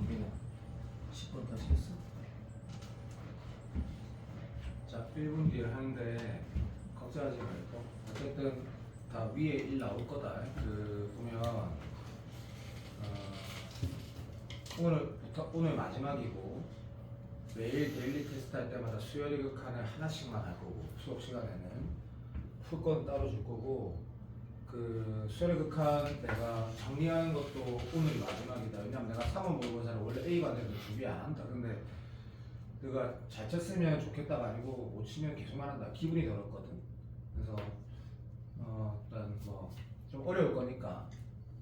민아 10분까지 했어? 자 1분 뒤에 하는데 걱정하지 말고 어쨌든 다 위에 1 나올 거다. 그 보면 오늘 마지막이고 매일 데일리 테스트 할 때마다 수요일 칸을 하나씩만 할 거고 수업 시간에는 풀건 따로 줄 거고 그 수요일 칸 내가 정리하는 것도 오늘이 마지막이다. 왜냐면 내가 3월 모의고사를 원래 A반에서 준비 안 한다. 근데 내가 잘 쳤으면 좋겠다가 아니고 못 치면 계속만 한다. 기분이 더럽거든. 그래서 일단 뭐 좀 어려울 거니까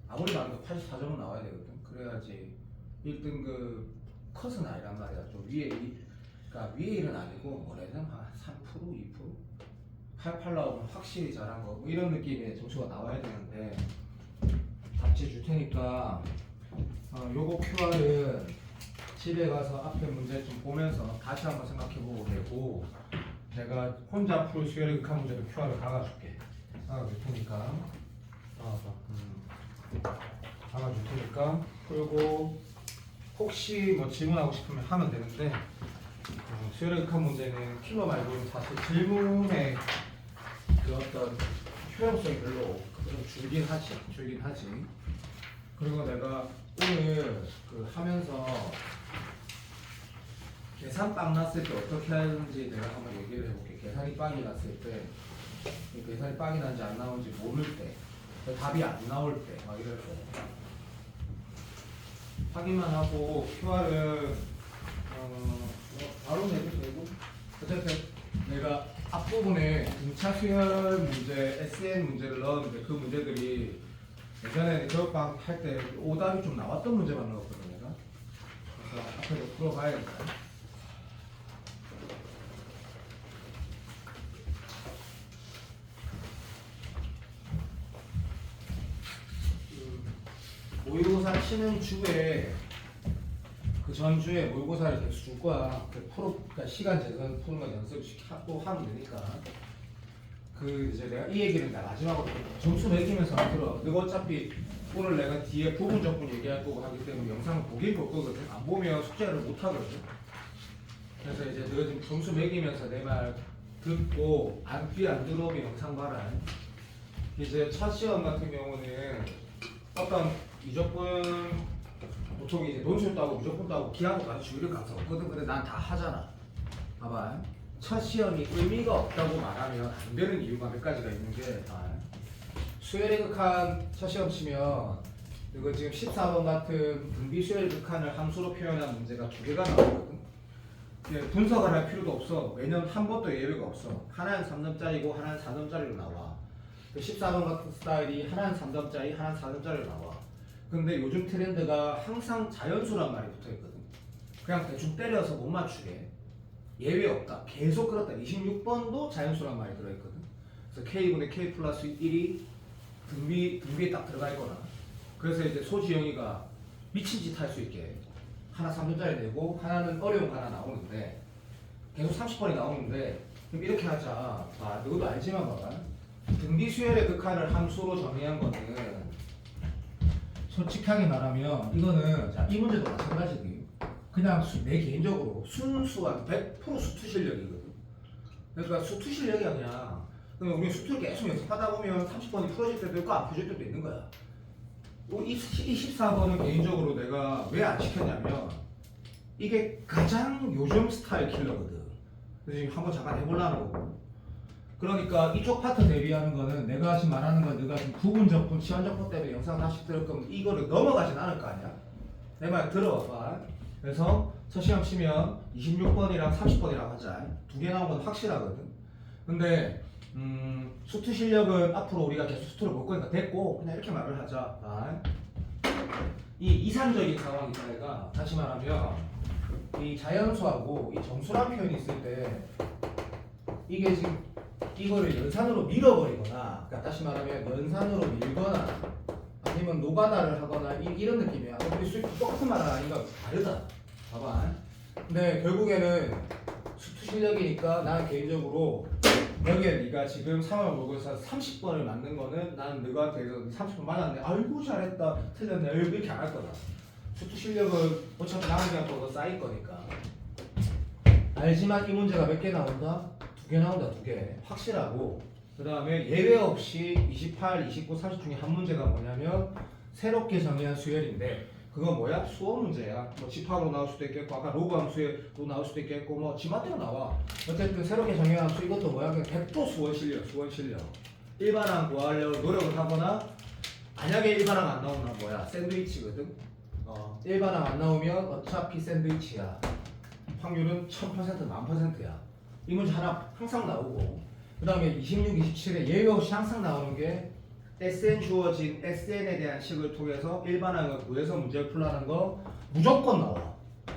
아무리 많아도 84점은 나와야 되거든. 그래야지 1등급 컷은 아니란 말이야. 좀 그러니까 위에 1은 아니고 뭐라 해야 되나? 한 3%, 2%? 88 나오면 확실히 잘한 거. 뭐 이런 느낌의 점수가 나와야 되는데 답지 줄 테니까 요거 QR은 집에 가서 앞에 문제 좀 보면서 다시 한번 생각해보고 되고 내가 혼자 풀 수요일 극한 문제도 QR을 박아줄게. 박아줄 테니까 박아줄 테니까 풀고 혹시 뭐 질문하고 싶으면 하면 되는데 수요일 극한 문제는 킬러 말고는 사실 질문의 그 어떤 효용성이 별로 좀 줄긴 하지. 그리고 내가 오늘 그 하면서 계산 빵 났을 때 어떻게 하는지 내가 한번 얘기를 해볼게. 계산이 빵이 났을 때 계산이 빵이 난지 안 나오는지 모를 때 답이 안 나올 때 막 이럴 때 확인만 하고 QR은 바로 내도 되고 어쨌든 내가 앞부분에 등차 수열 문제, SN 문제를 넣었는데 그 문제들이 예전에 교육방 할 때 오답이 좀 나왔던 문제만 넣었거든 내가. 그래서 앞에서 풀어봐야겠다. 모의고사 치는 주에 그 전주에 모의고사를 계속 줄 거야. 그러니까 시간 재선 푸는 거 연습 또 하면 되니까. 그 이제 내가 이 얘기를 마지막으로 점수 매기면서 들어. 너가 어차피 오늘 내가 뒤에 부분 적분 얘기할 거고 하기 때문에 영상을 보긴 볼 거거든. 안 보면 숙제를 못 하거든. 그래서 이제 너가 지금 점수 매기면서 내 말 듣고 귀 안 들어오면 영상 봐라. 이제 첫 시험 같은 경우는 어떤 무조건 보통 이제 논술 따고 무조건 따고 기하고 가르치고 이런 강사 없거든. 근데 난 다 하잖아. 봐봐. 첫 시험이 의미가 없다고 말하면 안 되는 이유가 몇 가지가 있는 게 수열의 극한 첫 시험 치면 이거 지금 14번 같은 분비 수열의 극한을 함수로 표현한 문제가 2개가 나오거든. 분석을 할 필요도 없어. 왜냐면 한 번도 예외가 없어. 하나는 3점짜리고 하나는 4점짜리로 나와. 14번 같은 스타일이 하나는 3점짜리 하나는 4점짜리로 나와. 근데 요즘 트렌드가 항상 자연수란 말이 붙어있거든. 그냥 대충 때려서 못 맞추게. 예외 없다. 계속 그렇다. 26번도 자연수란 말이 들어있거든. 그래서 K분의 K 플러스 1이 등비에 딱 들어가 있거나. 그래서 이제 소지영이가 미친 짓 할 수 있게 하나 3점짜리 내고 하나는 어려운 거 하나 나오는데 계속 30번이 나오는데 그럼 이렇게 하자. 너도 알지만 봐봐. 등비 수열의 극한을 함수로 정의한 거는 솔직하게 말하면 이거는 자, 이 문제도 마찬가지지. 그냥 내 개인적으로 순수한 100% 수투 실력이거든. 그러니까 수투 실력이야 그냥. 그러면 우리 수투를 계속 연습하다 보면 30번이 풀어질 때도 있고 안 풀어질 때도 있는 거야. 이 14번은 개인적으로 내가 왜 안 시켰냐면 이게 가장 요즘 스타일 킬러거든. 그래서 지금 한번 잠깐 해보려는 거고. 그러니까 이쪽 파트 대비하는 거는 내가 지금 말하는 건 네가 지금 부분적분, 치환적분 때문에 영상 다시 들을 거면 이거를 넘어가진 않을 거 아니야. 내 말 들어봐. 그래서 첫 시험 치면 26번이랑 30번이라고 하자. 2개 나온 건 확실하거든. 근데 수투 실력은 앞으로 우리가 계속 수투를 볼 거니까 됐고 그냥 이렇게 말을 하자. 이 이상적인 상황이다. 내가 다시 말하면 이 자연수하고 이 정수란 표현이 있을 때 이게 지금 이거를 연산으로 밀어버리거나, 그러니까 다시 말하면 연산으로 밀거나 아니면 노가다를 하거나 이런 느낌이야. 우리 수익 똑같은 말 아닌가 다르다. 봐봐. 근데 결국에는 수투 실력이니까 나는 개인적으로 여기에 네가 지금 3월 모의고사 30번을 맞는 거는 나는 너한테 30번 맞았네. 아이고 잘했다. 틀렸네. 아이고 이렇게 안 할 거다. 수투 실력은 어차피 나는 그냥 더 쌓일 거니까. 알지만 이 문제가 몇 개 나온다? 2개 나온다. 2개. 확실하고. 그 다음에 예외 없이 28, 29, 30 중에 한 문제가 뭐냐면 새롭게 정의한 수열인데 그건 뭐야? 수어 문제야. 뭐 집합으로 나올 수도 있겠고 아까 로그 함수로 나올 수도 있겠고 뭐 지마대로 나와. 어쨌든 새롭게 정의한 함수 이것도 뭐야? 그냥 100% 수원 실력, 수원 실력. 일반항 구하려고 노력을 하거나 만약에 일반항 안 나오면 뭐야? 샌드위치거든. 일반항 안 나오면 어차피 샌드위치야. 확률은 1000% 만퍼센트야. 이 문제 하나 항상 나오고 그 다음에 26, 27에 예외 없이 항상 나오는 게 SN 주어진 SN에 대한 식을 통해서 일반항을 구해서 문제를 풀라는 거 무조건 나와.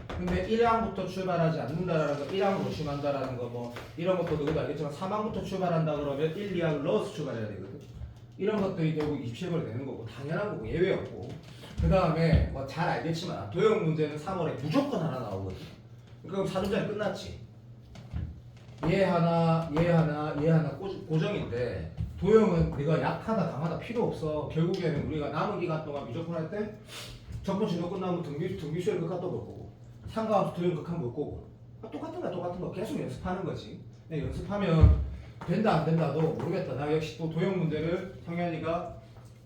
근데 1항부터 출발하지 않는다라는 거, 1항 조심한다라는 거 뭐 이런 것도 너희도 알겠지만 3항부터 출발한다 그러면 1, 2항을 넣어서 출발해야 되거든. 이런 것들이 결국 27번에 되는 거고 당연한 거고 예외 없고 그 다음에 뭐 잘 알겠지만 도형 문제는 3월에 무조건 하나 나오거든. 그럼 4문제는 끝났지. 얘 하나 고정인데 도형은 네가 약하다 강하다 필요 없어. 결국에는 우리가 남은 기간 동안 무조건 할 때 전부 진도 끝나면 등비수열 극한 또 볼 거고 상가함수 도형 극한 볼 거고 똑같은 거 계속 연습하는 거지. 연습하면 된다 안 된다도 모르겠다. 나 역시 또 도형 문제를 성현이가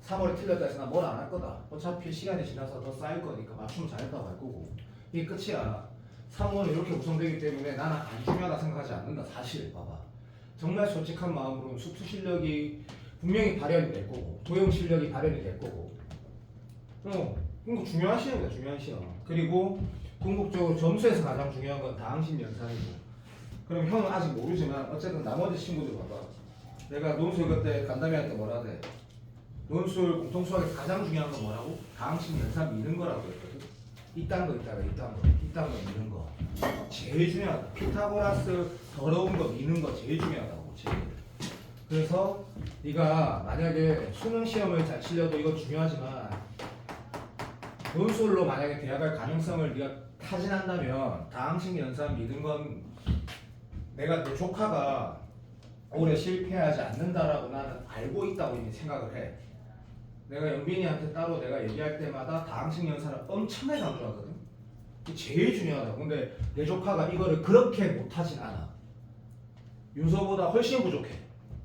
3월에 틀렸다 해서 나 뭘 안 할 거다. 어차피 시간이 지나서 더 쌓일 거니까 맞추면 잘했다고 할 거고 이게 끝이야. 3월은 이렇게 구성되기 때문에 나는 안 중요하다 생각하지 않는다. 사실 봐봐. 정말 솔직한 마음으로 수투 실력이 분명히 발현이 될 거고 도형 실력이 발현이 될 거고 이거 중요한 시험이다. 중요한 시험. 그리고 궁극적으로 점수에서 가장 중요한 건 다항식 연산이고 그럼 형은 아직 모르지만 어쨌든 나머지 친구들 봐봐. 내가 논술 그때 간담회 할 때 뭐라 돼? 논술 공통수학에서 가장 중요한 건 뭐라고? 다항식 연산 미는 거라고 했거든. 이딴 거 미는 거 제일 중요하다. 피타고라스 더러운 거 미는 거 제일 중요하다고. 제일. 그래서 네가 만약에 수능 시험을 잘 치려도 이거 중요하지만 논술로 만약에 대학 갈 가능성을 네가 타진한다면 다항식 연산 미는 건 내가 내 조카가 올해 실패하지 않는다라고 나는 알고 있다고 이미 생각을 해. 내가 영빈이한테 따로 내가 얘기할 때마다 다항식 연산을 엄청나게 강조하거든. 이게 제일 중요하다고. 근데 내 조카가 이거를 그렇게 못하진 않아. 윤서보다 훨씬 부족해.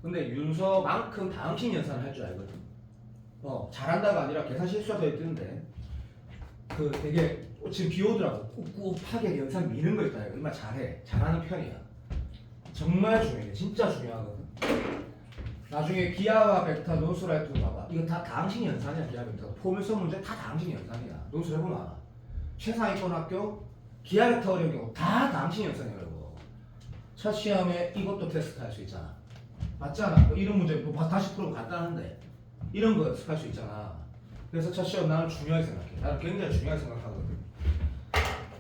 근데 윤서만큼 다항식 연산을 할 줄 알거든. 잘한다가 아니라 계산 실수가 더 있던데 그 되게 지금 비오더라고. 꿉꿉하게 연산 미는 거 있다. 얼마나 잘해. 잘하는 편이야. 정말 중요해. 진짜 중요하거든. 나중에 기하와 벡터 논술할 때 봐봐. 이거 다 다항식 연산이야. 기하 벡터 포물선 문제 다 다항식 연산이야. 논술 해보면 알아. 최상위권 학교 기하 벡터 어려운 경우 다 다항식 연산이라고. 첫 시험에 이것도 테스트 할 수 있잖아. 맞잖아. 이런 문제 뭐 다시 풀어도 간단한데 이런 거 연습할 수 있잖아. 그래서 첫 시험 나는 중요하게 생각해. 나는 굉장히 중요하게 생각하거든.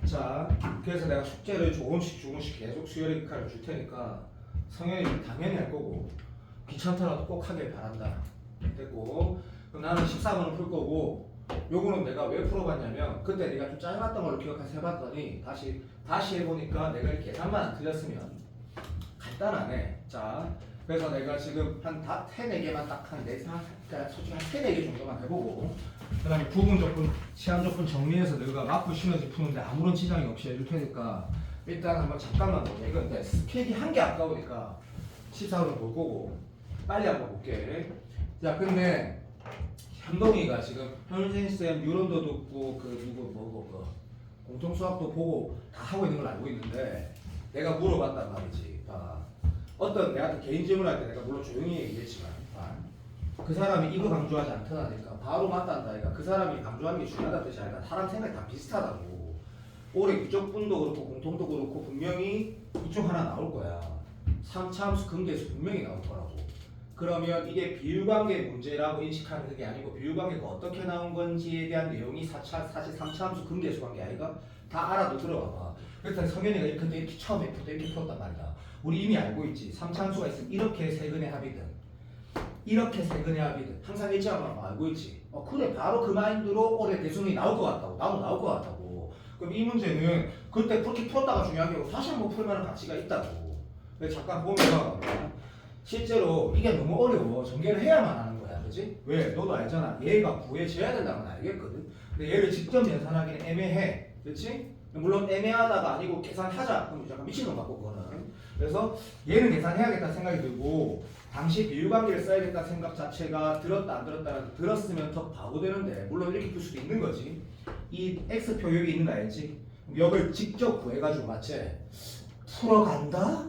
자, 그래서 내가 숙제를 조금씩 계속 수요일 기카를 줄 테니까 성현이 당연히 할 거고 귀찮더라도 꼭 하길 바란다. 됐고 그럼 나는 14번을 풀 거고 요거는 내가 왜 풀어봤냐면 그때 내가 좀 짧았던 걸로 기억해서 해봤더니 다시 해보니까 내가 계산만 안 틀렸으면 간단하네. 자, 그래서 내가 지금 한 3-4개만 딱 한 4, 그러니까 솔직히 한 3-4개 정도만 해보고 그 다음에 부분 조건, 시한 조건 정리해서 내가 마프 시너지 푸는데 아무런 지장이 없이 해줄 테니까 일단 한번 잠깐만 보자. 이건 근데 스펙이 한 개 아까우니까 14번을 볼 거고 빨리 한번 볼게. 자, 근데 현동이가 지금 현생쌤 유론도 듣고 그 누구 그 공통수학도 보고 다 하고 있는 걸 알고 있는데 내가 물어봤단 말이지. 어떤 내가 개인 질문할 때 내가 물론 조용히 얘기했지만 그 사람이 이거 강조하지 않더라니까 바로 맞단다. 그러니까 그 사람이 강조하는 게 중요하다는 뜻이 아니라 사람 생각이 다 비슷하다고. 올해 이쪽분도 그렇고 공통도 그렇고 분명히 이쪽 하나 나올 거야. 3차 함수 근계수 분명히 나올 거라고. 그러면 이게 비율관계 문제라고 인식하는 게 아니고 비율관계가 어떻게 나온 건지에 대한 내용이 사실 3차 함수 근계수 관계 아이가 다 알아도 들어봐봐. 그래서 성현이가 이렇게 처음에 이렇게 풀었단 말이야. 우리 이미 알고 있지. 3차 함수가 있으면 이렇게 세근의 합이든 이렇게 세근의 합이든 항상 일치하는 거 알고 있지. 그래 바로 그 마인드로 올해 대수능이 나올 것 같다고. 나도 나올 것 같다고. 있다고. 그럼 이 문제는 그때 그렇게 풀었다가 중요한 게 아니고 다시 한번 풀만한 가치가 있다고. 그래서 잠깐 보면 실제로 이게 너무 어려워. 전개를 해야만 하는 거야. 그지? 왜? 너도 알잖아. 얘가 구해져야 된다는 건 알겠거든. 근데 얘를 직접 연산하기는 애매해. 그렇지? 물론 애매하다가 아니고 계산하자. 그럼 약간 미친놈 같고 그거는. 그래서 얘는 계산해야겠다 생각이 들고 당시 비율관계를 써야겠다 생각 자체가 들었다 안 들었다 들었으면 더 바보 되는데 물론 이렇게 풀 수도 있는 거지. 이 x표 여기 있는 거 알지? 역을 직접 구해가지고 맞지? 풀어간다?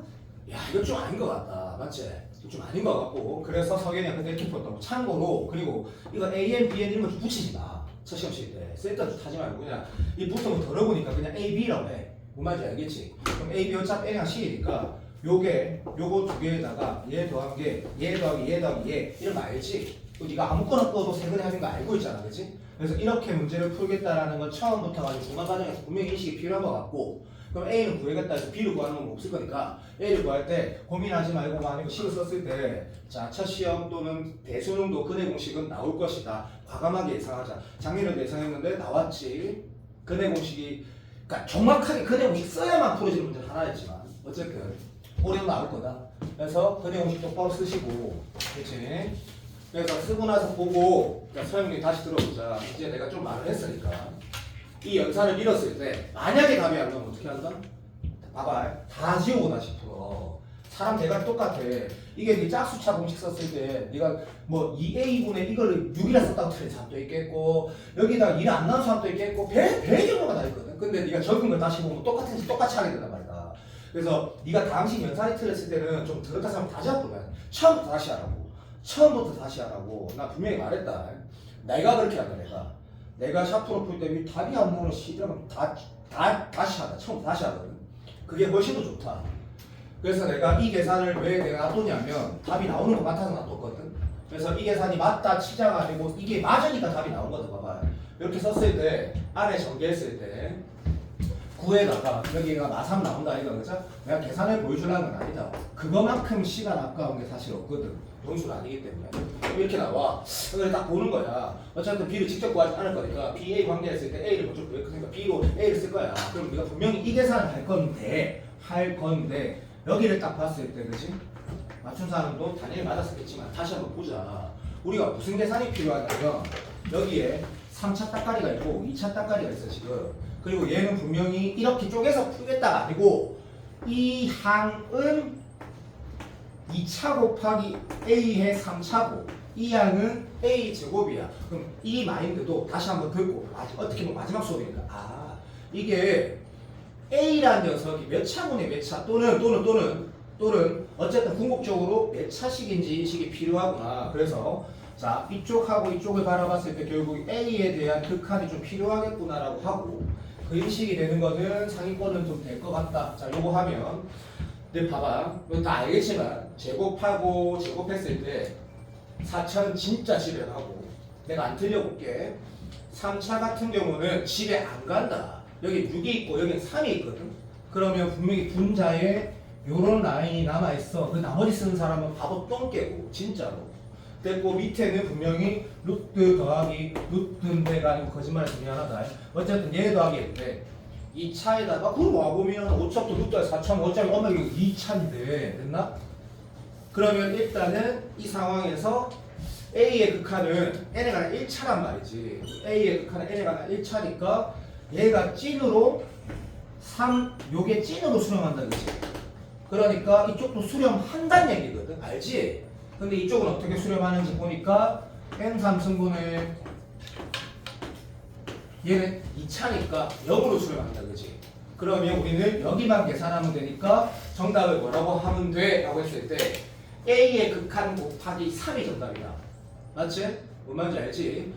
야 이거 좀 아닌 것 같다. 맞지? 좀 아닌 것 같고 그래서 석연이한테 이렇게 풀었다고. 참고로 그리고 이거 AN, BN 이런 거 좀 붙이지 마. 첫 시험 칠 때 쓸데없이 타지 말고 그냥 이 붙은 거 더러우니까 그냥 A, B라고 해. 뭔 말인지 알겠지? 그럼 A, B 어차피 N이랑 C니까 요거 두 개에다가 얘 더한 게 얘 더하기 얘 더하기 얘 이런 거 알지? 네가 아무거나 떠도 세근에 하는 거 알고 있잖아. 그치? 그래서 이렇게 문제를 풀겠다라는 건 처음부터 가지고 중간 과정에서 분명히 인식이 필요한 것 같고 그럼 A는 구해겠다 해서 B를 구하는 건 없을 거니까 A를 구할 때 고민하지 말고 만약에 식을 썼을 때 자, 첫 시험 또는 대수능도 근해 공식은 나올 것이다. 과감하게 예상하자. 작년에도 예상했는데 나왔지. 근해 공식이 그러니까 정확하게 근해 공식 써야만 풀어지는 문제는 하나였지만 어쨌든 올해도 나올 거다. 그래서 근해 공식 똑바로 쓰시고 그렇지? 그래서 쓰고 나서 보고 그러니까 서영님 다시 들어보자. 이제 내가 좀 말을 했으니까 이 연산을 밀었을 때 만약에 답이 안 나오면 어떻게 한다? 봐봐. 다 지우고 다시 풀어. 사람 대가리 똑같아. 이게 네 짝수차 공식 썼을 때 네가 뭐 2a분의 이걸 6이라 썼다고 틀린 사람도 있겠고 여기다 1이 안 나온 사람도 있겠고 별 경우가 다 있거든. 근데 네가 적은 걸 다시 보면 똑같이 하게 된단 말이다. 그래서 네가 당시 연산이 틀렸을 때는 좀 들었다 사람 다시 해보면 처음부터 다시 하라고. 처음부터 다시 하라고. 나 분명히 말했다. 내가 그렇게 한다. 내가 샤프로 풀 때 답이 안 나오는 시들은 다시 하다. 처음부터 다시 하거든. 그게 훨씬 더 좋다. 그래서 내가 이 계산을 왜 내가 놔뒀냐면 답이 나오는 거 같아서 놔뒀거든. 그래서 이 계산이 맞다 치자가 아니고 이게 맞으니까 답이 나온 거다. 봐봐. 이렇게 썼을 때 안에 전개했을 때 9에다가 여기가 마삼 나온다 이거 그죠? 내가 계산을 보여주려는 건 아니다. 그거만큼 시간 아까운 게 사실 없거든. 논술 아니기 때문에 이렇게 나와. 그래서 딱 보는 거야. 어차피 B를 직접 구하지 않을 거니까 BA 관계를 쓸 때 A를 먼저 구했으니까 B로 A를 쓸 거야. 그럼 네가 분명히 이 계산을 할 건데 여기를 딱 봤을 때 그지? 맞춘 사람도 당연히 맞았었겠지만 다시 한번 보자. 우리가 무슨 계산이 필요하냐면 여기에 3차 따까리가 있고 2차 따까리가 있어 지금. 그리고 얘는 분명히 이렇게 쪼개서 풀겠다가 아니고 이 항은 2차 곱하기 A의 3차고 이 항은 A 제곱이야. 그럼 이 마인드도 다시 한번 듣고 어떻게 보면 마지막 수업이니까 이게 A라는 녀석이 몇 차분의 몇 차 또는 어쨌든 궁극적으로 몇 차식인지 인식이 필요하구나. 그래서 자 이쪽하고 이쪽을 바라봤을 때 결국 A에 대한 극한이 좀 필요하겠구나라고 하고 그 인식이 되는 거는 상위권은 좀 될 것 같다. 자 요거 하면 근데 봐봐 이거 다 알겠지만 제곱했을 때 4천 진짜 집에 가고 내가 안 틀려볼게. 3차 같은 경우는 집에 안 간다. 여기 6이 있고 여기는 3이 있거든. 그러면 분명히 분자에 요런 라인이 남아있어. 그 나머지 쓰는 사람은 바보 똥 깨고 진짜로. 됐고 밑에는 분명히 루트 더하기 루트인데가 아니고 거짓말해서 미안하다. 어쨌든 얘 더하기인데 2차에다가 그럼 와보면 5차부터 루트에 4차 어차피 엄마 이거 2차인데 됐나? 그러면 일단은 이 상황에서 A의 극한은 n에 관한 1차란 말이지. A의 극한은 n에 관한 1차니까 얘가 찐으로 3 요게 찐으로 수렴한다 그치? 그러니까 이쪽도 수렴한다는 얘기거든. 알지? 근데 이쪽은 어떻게 수렴하는지 보니까 n3승분의 얘는 2차니까 0으로 수렴한다 그치? 그러면 우리는 여기만 계산하면 되니까 정답을 뭐라고 하면 돼? 라고 했을 때 A의 극한 곱하기 3이 정답이다. 맞지? 뭔 말인지 알지?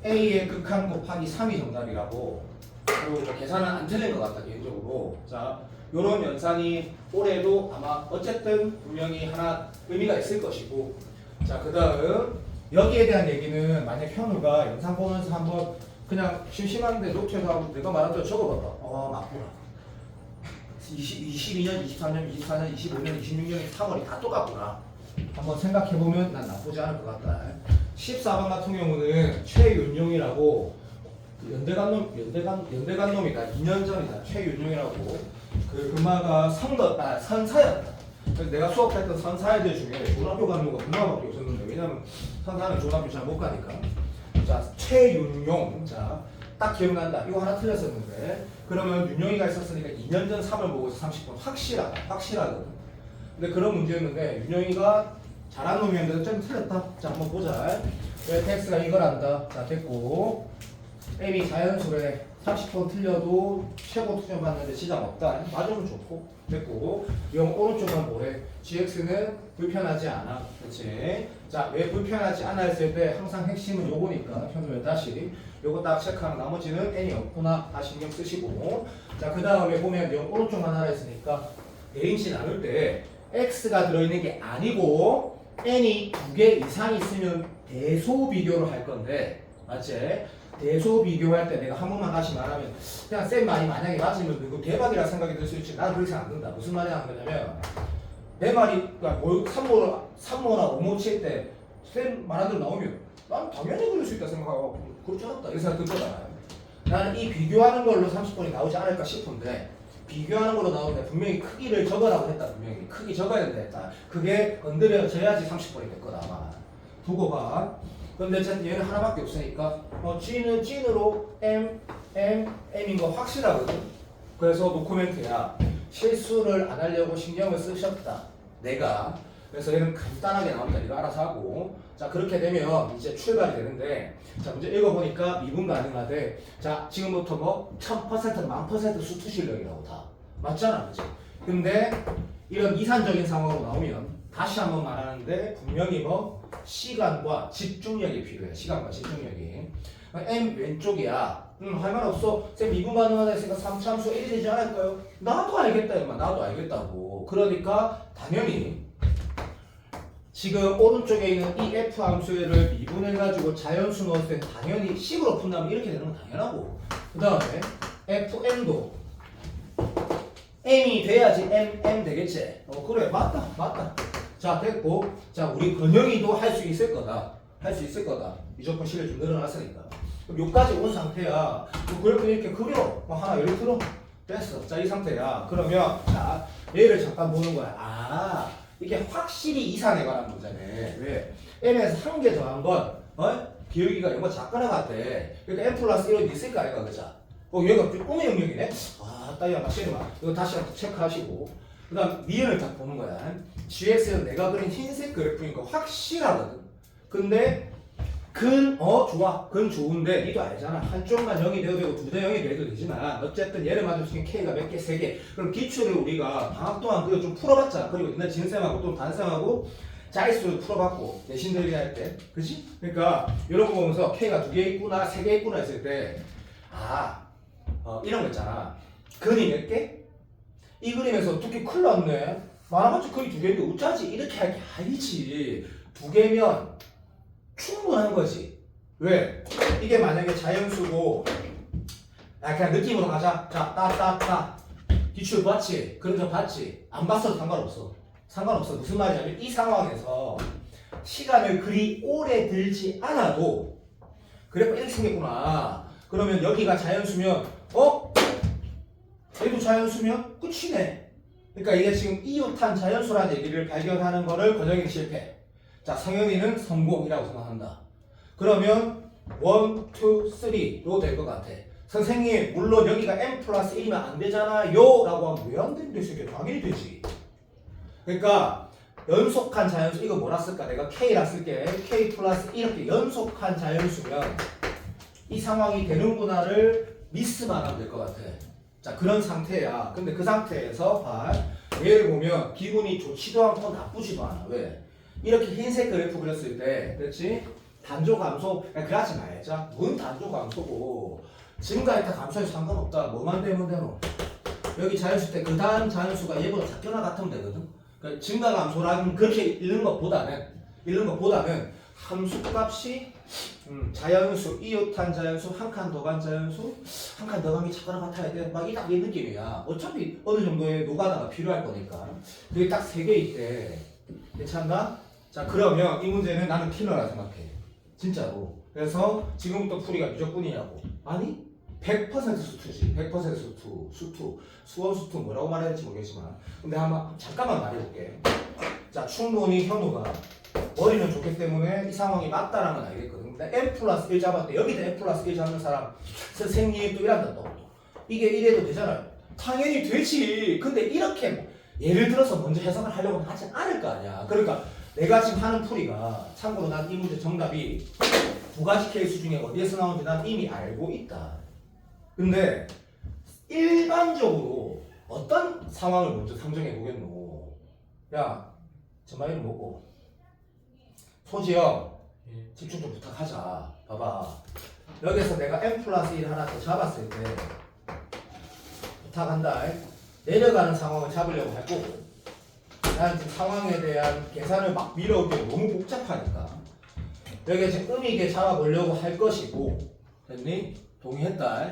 A의 극한 곱하기 3이 정답이라고. 그리고 뭐 계산은 안 틀린 것 같다 개인적으로. 자, 요런 연산이 올해도 아마 어쨌든 분명히 하나 의미가 있을 것이고. 자, 그 다음 여기에 대한 얘기는 만약 현우가 영상 보면서 한번 그냥 심심한데 노트에서 한번 내가 말한 대로 적어봐봐. 맞구나. 22년, 23년, 24년, 25년, 26년의 3월이 다 똑같구나. 한번 생각해보면 난 나쁘지 않을 것 같다. 14번 같은 경우는 최윤용이라고 연대간놈이다. 2년 전이다. 최윤용이라고. 그 금마가 선사였다. 그래서 내가 수업했던 선사애들 중에 좋은 학교 가는 거가 금마밖에 없었는데, 왜냐면 선사는 좋은 학교 잘 못 가니까. 자, 최윤용. 자, 딱 기억난다. 이거 하나 틀렸었는데. 그러면 윤용이가 있었으니까 2년 전 3을 보고서 30분 확실하거든. 근데 그런 문제였는데 윤용이가 잘한 놈이었는데 좀 틀렸다. 자, 한번 보자. 왜 텍스가 이걸 안다. 자, 됐고. M이 자연수래 30번 틀려도 최고 투정 받는데 지장 없다. 맞으면 좋고. 됐고. 영 오른쪽만 뭐래? GX는 불편하지 않아. 그렇지? 자, 왜 불편하지 않아 했을 때 항상 핵심은 요거니까. 현재 다시. 요거 딱 체크하면 나머지는 N이 없구나. 다 신경 쓰시고. 자, 그 다음에 보면 영 오른쪽만 하나 있으니까 A인치 나눌 때 X가 들어있는 게 아니고 N이 2개 이상 있으면 대소 비교를 할 건데, 맞지? 대소 비교할 때 내가 한 번만 다시 말하면 그냥 쌤 말이 만약에 맞으면 그거 대박이라 생각이 들 수 있지. 나는 그렇게 생각 안 든다. 무슨 말이 하는 거냐면 내 말이 그러니까 산모나 오모 칠 때 쌤 말한 대로 나오면 난 당연히 그럴 수 있다 생각하고 그렇지 않았다 이런 생각 들 거잖아요. 나는 이 비교하는 걸로 30번이 나오지 않을까 싶은데 비교하는 걸로 나오는데 분명히 크기를 적으라고 했다. 분명히 크기 적어야 된다. 그게 건드려져야지 30번이 될 거다 아마. 두고 봐. 근데 어쨌든 얘는 하나밖에 없으니까 G는 G으로 M인 거 확실하거든. 그래서 노코멘트야. 실수를 안 하려고 신경을 쓰셨다. 내가. 그래서 얘는 간단하게 나옵니다. 이거 알아서 하고. 자, 그렇게 되면 이제 출발이 되는데, 자, 문제 읽어보니까 미분 가능하대. 자, 지금부터 뭐 1000%, 1000% 수투 실력이라고 다. 맞잖아, 그치? 근데 이런 이산적인 상황으로 나오면 다시 한번 말하는데 분명히 뭐 시간과 집중력이 필요해. 시간과 집중력이. M 왼쪽이야. 할 말 없어. 쌤 미분 가능하다 했으니까 3차함수 1이 되지 않을까요? 나도 알겠다, 임마. 나도 알겠다고. 그러니까 당연히 지금 오른쪽에 있는 이 F 함수를 미분해가지고 자연수 넣었을 때 당연히 식으로 푼다면 이렇게 되는 건 당연하고, 그 다음에 FN도 M이 돼야지 M 되겠지? 그래, 맞다. 자, 됐고. 자, 우리 건영이도 할 수 있을 거다. 이 조건 실력 좀 늘어났으니까. 그럼 여기까지 온 상태야. 그래프 이렇게 그려. 하나 이렇게 그려. 됐어. 자, 이 상태야. 그러면, 자, 얘를 잠깐 보는 거야. 이게 확실히 이산에 관한 문제네. 왜? M에서 한 개 더한 건, 기울기가 영어 작가나 같대. 그러니까 M 플러스 1은 있을 거 아이가, 그자? 얘가 꿈의 영역이네? 따위야, 마시르마. 이거 다시 한번 체크하시고. 그 다음, 미연을 딱 보는 거야. GX는 내가 그린 흰색 그래프인 거 확실하거든. 근데, 좋아. 근 좋은데, 니도 알잖아. 한쪽만 0이 돼도 되고, 두 대 0이 돼도 되지만, 어쨌든 얘를 맞춰주신 K가 몇 개, 3개. 그럼 기출을 우리가 방학 동안 그거 좀 풀어봤자. 그리고 옛날 진쌤하고 또 단쌤하고 자릿수를 풀어봤고, 내신들이 할 때. 그치? 그러니까, 이런 거 보면서 K가 2개 있구나, 3개 있구나 했을 때, 이런 거 있잖아. 근이 몇 개? 이 그림에서 두께 큰일 났네. 많아봤자 근이 2개인데 어쩌지? 이렇게 할 게 아니지. 2개면 충분한 거지. 왜? 이게 만약에 자연수고, 그냥 느낌으로 가자. 자, 따. 기출 봤지? 그래서 봤지? 안 봤어도 상관없어. 무슨 말이냐면 이 상황에서 시간을 그리 오래 들지 않아도 그래프 이렇게 생겼구나. 그러면 여기가 자연수면 얘도 자연수면 끝이네. 그러니까 이게 지금 이웃한 자연수라는 얘기를 발견하는 거를 건영이는 실패. 자, 성현이는 성공이라고 생각한다. 그러면 1, 2, 3로 될 것 같아. 선생님, 물론 여기가 M 플러스 1이면 안 되잖아요 라고 하면 왜 안 되는데 이게 당연히 되지. 그러니까 연속한 자연수, 이거 뭐라 쓸까? 내가 K라 쓸게. K 플러스 이렇게 연속한 자연수면 이 상황이 되는구나를 미스만 하면 될 것 같아. 자, 그런 상태야. 근데 그 상태에서 얘를 보면 기분이 좋지도 않고 나쁘지도 않아. 왜? 이렇게 흰색 그래프 그렸을 때, 그렇지? 단조 감소, 그러지 말자. 뭔 단조 감소고. 지금까지 다 감소해도 상관없다. 뭐만 되면 되노. 여기 자연수 때 그 다음 자연수가 얘보다 작거나 같으면 되거든. 그러니까 증가 감소라는 그렇게 읽는 것보다는 함수값이 자연수, 이웃한 자연수, 한 칸 더 간 자연수, 한 칸 더 간 게 작거나 같아야 돼. 막 이 딱 이 느낌이야. 어차피 어느 정도의 노가다가 필요할 거니까. 그게 딱 3개 있대. 괜찮나? 자, 그러면 이 문제는 나는 킬러라 생각해. 진짜로. 그래서 지금부터 풀이가 무조건이냐고. 아니 100% 수투지. 100% 수투. 수투. 수원 수투 뭐라고 말해야 될지 모르겠지만 근데 한번 잠깐만 말해볼게. 자 충분히 현우가 머리는 좋기 때문에 이 상황이 맞다라는 건 알겠거든. 근데 n 플러스 1 잡았대. 여기다 n 플러스 1 잡는 사람 선생님 또 이란다 또. 이게 이래도 되잖아요. 당연히 되지. 근데 이렇게 뭐 예를 들어서 먼저 해석을 하려고는 하지 않을 거 아니야. 그러니까 내가 지금 하는 풀이가 참고로 난 이 문제 정답이 두 가지 케이스 중에 어디에서 나오는지 난 이미 알고 있다. 근데 일반적으로 어떤 상황을 먼저 상정해 보겠노? 야, 정말 이름 뭐고? 소지영, 집중 좀 부탁하자. 봐봐. 여기서 내가 n 플러스 1 하나 더 잡았을 때 부탁한다. 내려가는 상황을 잡으려고 할 거고 나는 지금 상황에 대한 계산을 막 밀어오기에 너무 복잡하니까 여기에 지금 음이게 잡아보려고 할 것이고 됐니? 동의했다.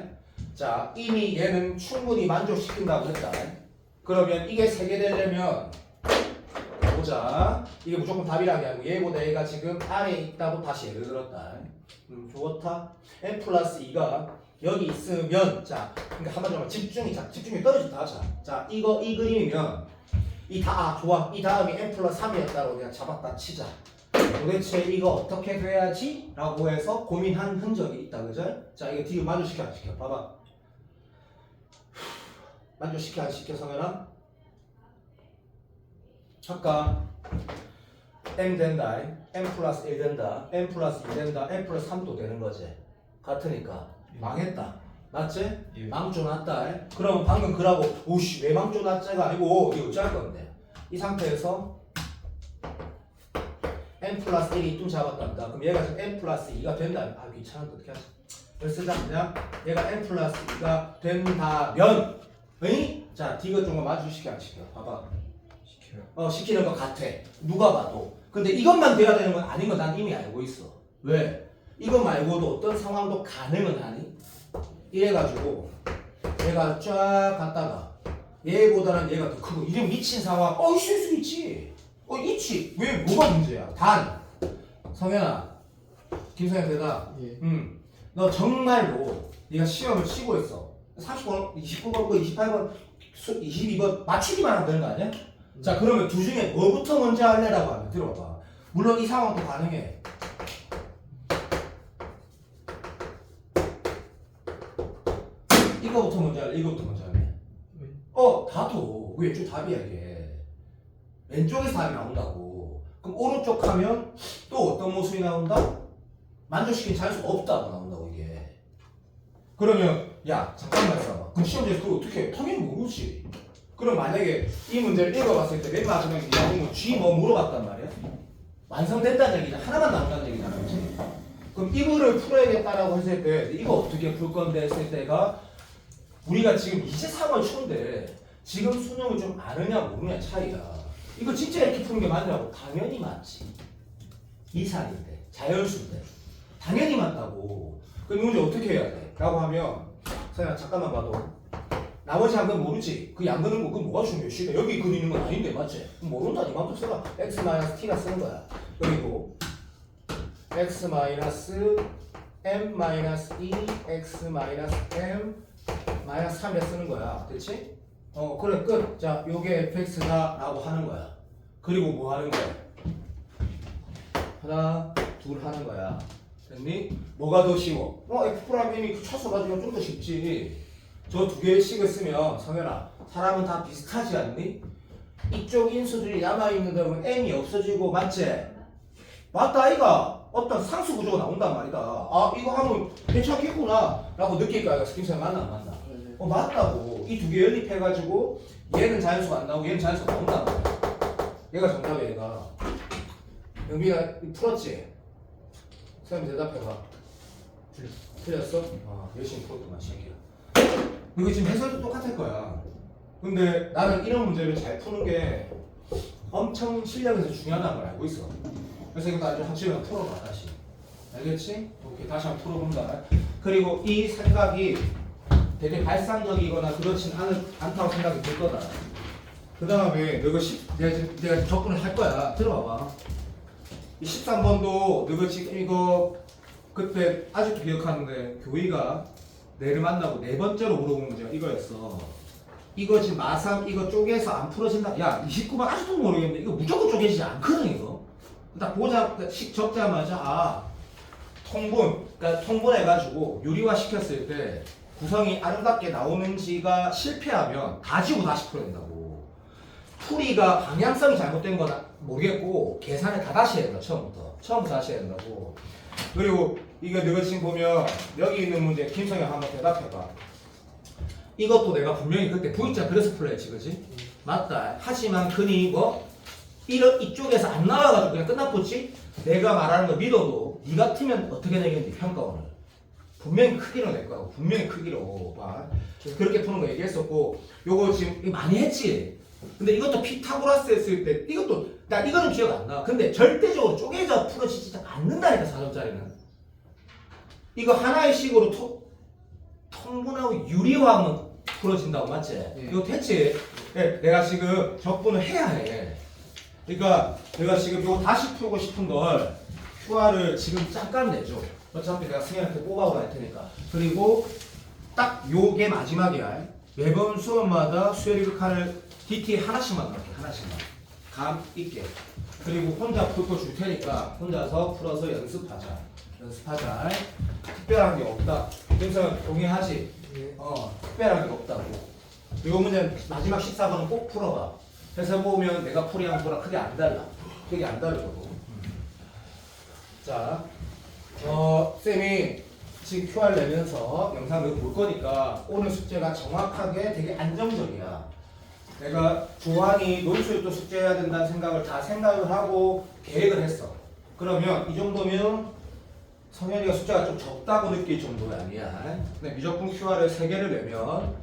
자 이미 얘는 충분히 만족시킨다고 했다. 그러면 이게 3개 되려면 보자. 이게 무조건 답이라는 게 아니고 얘보다 얘가 지금 아래에 있다고 다시 예를 들었다. 좋다. n 플러스 2가 여기 있으면 자 그러니까 한마디로 집중이 떨어졌다 하자. 자 이거 이 그림이면 좋아. 이 다음이 n 플러스 3이었다고 내가 잡았다 치자. 도대체 이거 어떻게 돼야지? 라고 해서 고민한 흔적이 있다. 그죠? 자 이거 뒤로 만족시켜 안 시켜? 봐봐. 만족시켜 안 시켜 성현아? 아까 n 된다. n 플러스 1 된다. n 플러스 2 된다. n 플러스 3도 되는 거지. 같으니까 망했다. 맞지? 예. 망조났다. 그럼 방금 그라고 오씨 왜 망조났지가 아니고 이거 어찌할 건데 이 상태에서 n 플러스 1이 좀 잡았답니다. 그럼 얘가 지금 n 플러스 2가 된다면 귀찮은데 어떻게 하지? 그래서 그냥 얘가 n 플러스 2가 된다면 자 D가 좀 마주시켜 안 시켜? 봐봐. 시켜요. 시키는 것 같아. 누가 봐도. 근데 이것만 돼야 되는 건 아닌 건 난 이미 알고 있어. 왜? 이거 말고도 어떤 상황도 가능은 하니? 이래가지고 얘가 쫙 갔다가 얘보다는 얘가 더 크고 이런 미친 상황 있을 수 있지. 있지. 왜? 뭐가 문제야? 단 성현아 김성현 대답. 예. 너 정말로 네가 시험을 치고 있어. 30번, 29번, 28번, 22번 맞추기만 하면 되는 거 아니야? 자 그러면 둘 중에 뭐부터 먼저 할래라고 하면 들어봐. 물론 이 상황도 가능해. 이거부터 먼저 할래? 이거부터 먼저 할래? 다도 왼쪽 답이야 이게. 왼쪽에서 답이 나온다고. 그럼 오른쪽 하면 또 어떤 모습이 나온다? 만족시킨 자연수가 없다고 나온다고 이게. 그러면 야 잠깐만 있어봐. 그럼 시험지에서 그걸 어떻게 해? 당연히 모르지. 그럼 만약에 이 문제를 읽어봤을 때 맨 마지막에 네가 보면 G 뭐 물어봤단 말이야? 완성됐다는 얘기냐? 하나만 나온다는 얘기잖아. 그렇지? 그럼 이거를 풀어야겠다라고 했을 때 이거 어떻게 풀 건데 했을 때가 우리가 지금 이제 3월 초인데 지금 수능을 좀 아느냐 모르냐 차이야. 이거 진짜 이렇게 푸는 게 맞냐고? 당연히 맞지. 이산인데 자연수인데 당연히 맞다고. 그럼 이 문제 어떻게 해야 돼? 라고 하면 선생님 잠깐만 봐도 나머지 한 건 모르지. 그 양 그는 거 그건 뭐가 중요해? 씨가 여기 그리는 건 아닌데 맞지? 그럼 모른다. 이만큼 써라. x-t가 쓰는 거야. 그리고 x-m-2 x-m -3에 쓰는 거야. 그렇지? 그래 끝. 자 요게 fx다 라고 하는 거야. 그리고 뭐 하는 거야? 하나 둘 하는 거야. 됐니? 뭐가 더 쉬워? f 프라임 m이 그 쳐서 가지고 좀 더 쉽지. 저 두 개씩을 쓰면 성현아 사람은 다 비슷하지 않니? 이쪽 인수들이 남아있는 데면 m이 없어지고 맞지? 맞다 아이가 어떤 상수 구조가 나온단 말이다. 이거 하면 괜찮겠구나 라고 느낄까 아이가 스킨스가 맞나 안 맞나? 맞다고. 이 두 개 연립해가지고 얘는 자연수가 안 나오고 얘는 자연수가 나온단 말이야. 얘가 정답이야 얘가. 영빈아 풀었지? 선생님 대답해봐. 틀렸어? 열심히 풀었구만 새끼야. 이거 지금 해설도 똑같을 거야. 근데 나는 이런 문제를 잘 푸는 게 엄청 실력에서 중요하다는 걸 알고 있어. 그래서 이거 아주 확실히 풀어봐 다시. 알겠지? 오케이 다시 한번 풀어본다. 그리고 이 생각이 되게 발상적이거나 그렇진 않다고 생각이 들 거다. 그 다음에 내가 지금 접근을 할 거야. 들어봐봐. 이 13번도 너가 지금 이거 그때 아직도 기억하는데 교희가 내를 만나고 네 번째로 물어본 문제가 이거였어. 이거 지금 마삼 이거 쪼개서 안 풀어진다. 야 29번 아직도 모르겠는데 이거 무조건 쪼개지지 않거든 이거. 딱 보자 식 적자마자 아 통분 그러니까 통분해가지고 유리화 시켰을 때 구성이 아름답게 나오는지가 실패하면 다 지우고 다시 풀어야 된다고. 풀이가 방향성이 잘못된 건 모르겠고 계산을 다 다시 해야 된다. 처음부터 다시 해야 된다고. 그리고 이거 너가 지금 보면 여기 있는 문제 김성현 한번 대답해봐. 이것도 내가 분명히 그때 V자 그래서 풀어야지 그지? 맞다. 하지만 근이 뭐 이쪽에서 안 나와가지고 그냥 끝났겠지? 내가 말하는 거 믿어도 니 같으면 어떻게 내겠는지 평가원을 분명히 크기로 낼 거라고. 분명히 크기로 봐. 그렇게 푸는 거 얘기했었고 요거 지금 이거 많이 했지? 근데 이것도 피타고라스 했을 때 이것도 나 이거는 기억 안 나. 근데 절대적으로 쪼개져 풀어지지 않는다니까 4점짜리는. 이거 하나의 식으로 통분하고 유리화하면 풀어진다고 맞지? 이거 됐지? 네, 내가 지금 적분을 해야 해. 그러니까 내가 지금 이거 다시 풀고 싶은 걸 QR을 지금 잠깐 내줘. 어차피 내가 승현한테 뽑아오라 할 테니까. 그리고 딱 요게 마지막이야. 매번 수업마다 수열이그 칸을 DT 하나씩만 넣을게. 하나씩만. 감 있게. 그리고 혼자 풀 거 줄 테니까 혼자서 풀어서 연습하자. 특별한 게 없다. 그래서 동의하지? 특별한 게 없다고. 이 문제는 마지막 14번은 꼭 풀어봐. 해서 보면 내가 풀이한 거랑 크게 안 달라. 크게 안 다르거든. 자, 쌤이 지금 QR 내면서 영상을 볼 거니까 오늘 숙제가 정확하게 되게 안정적이야. 내가 조한이 논술도 숙제해야 된다는 생각을 다 생각을 하고 계획을 했어. 그러면 이 정도면 성현이가 숫자가 좀 적다고 느낄 정도가 아니야. 근데 미적분 QR을 3개를 내면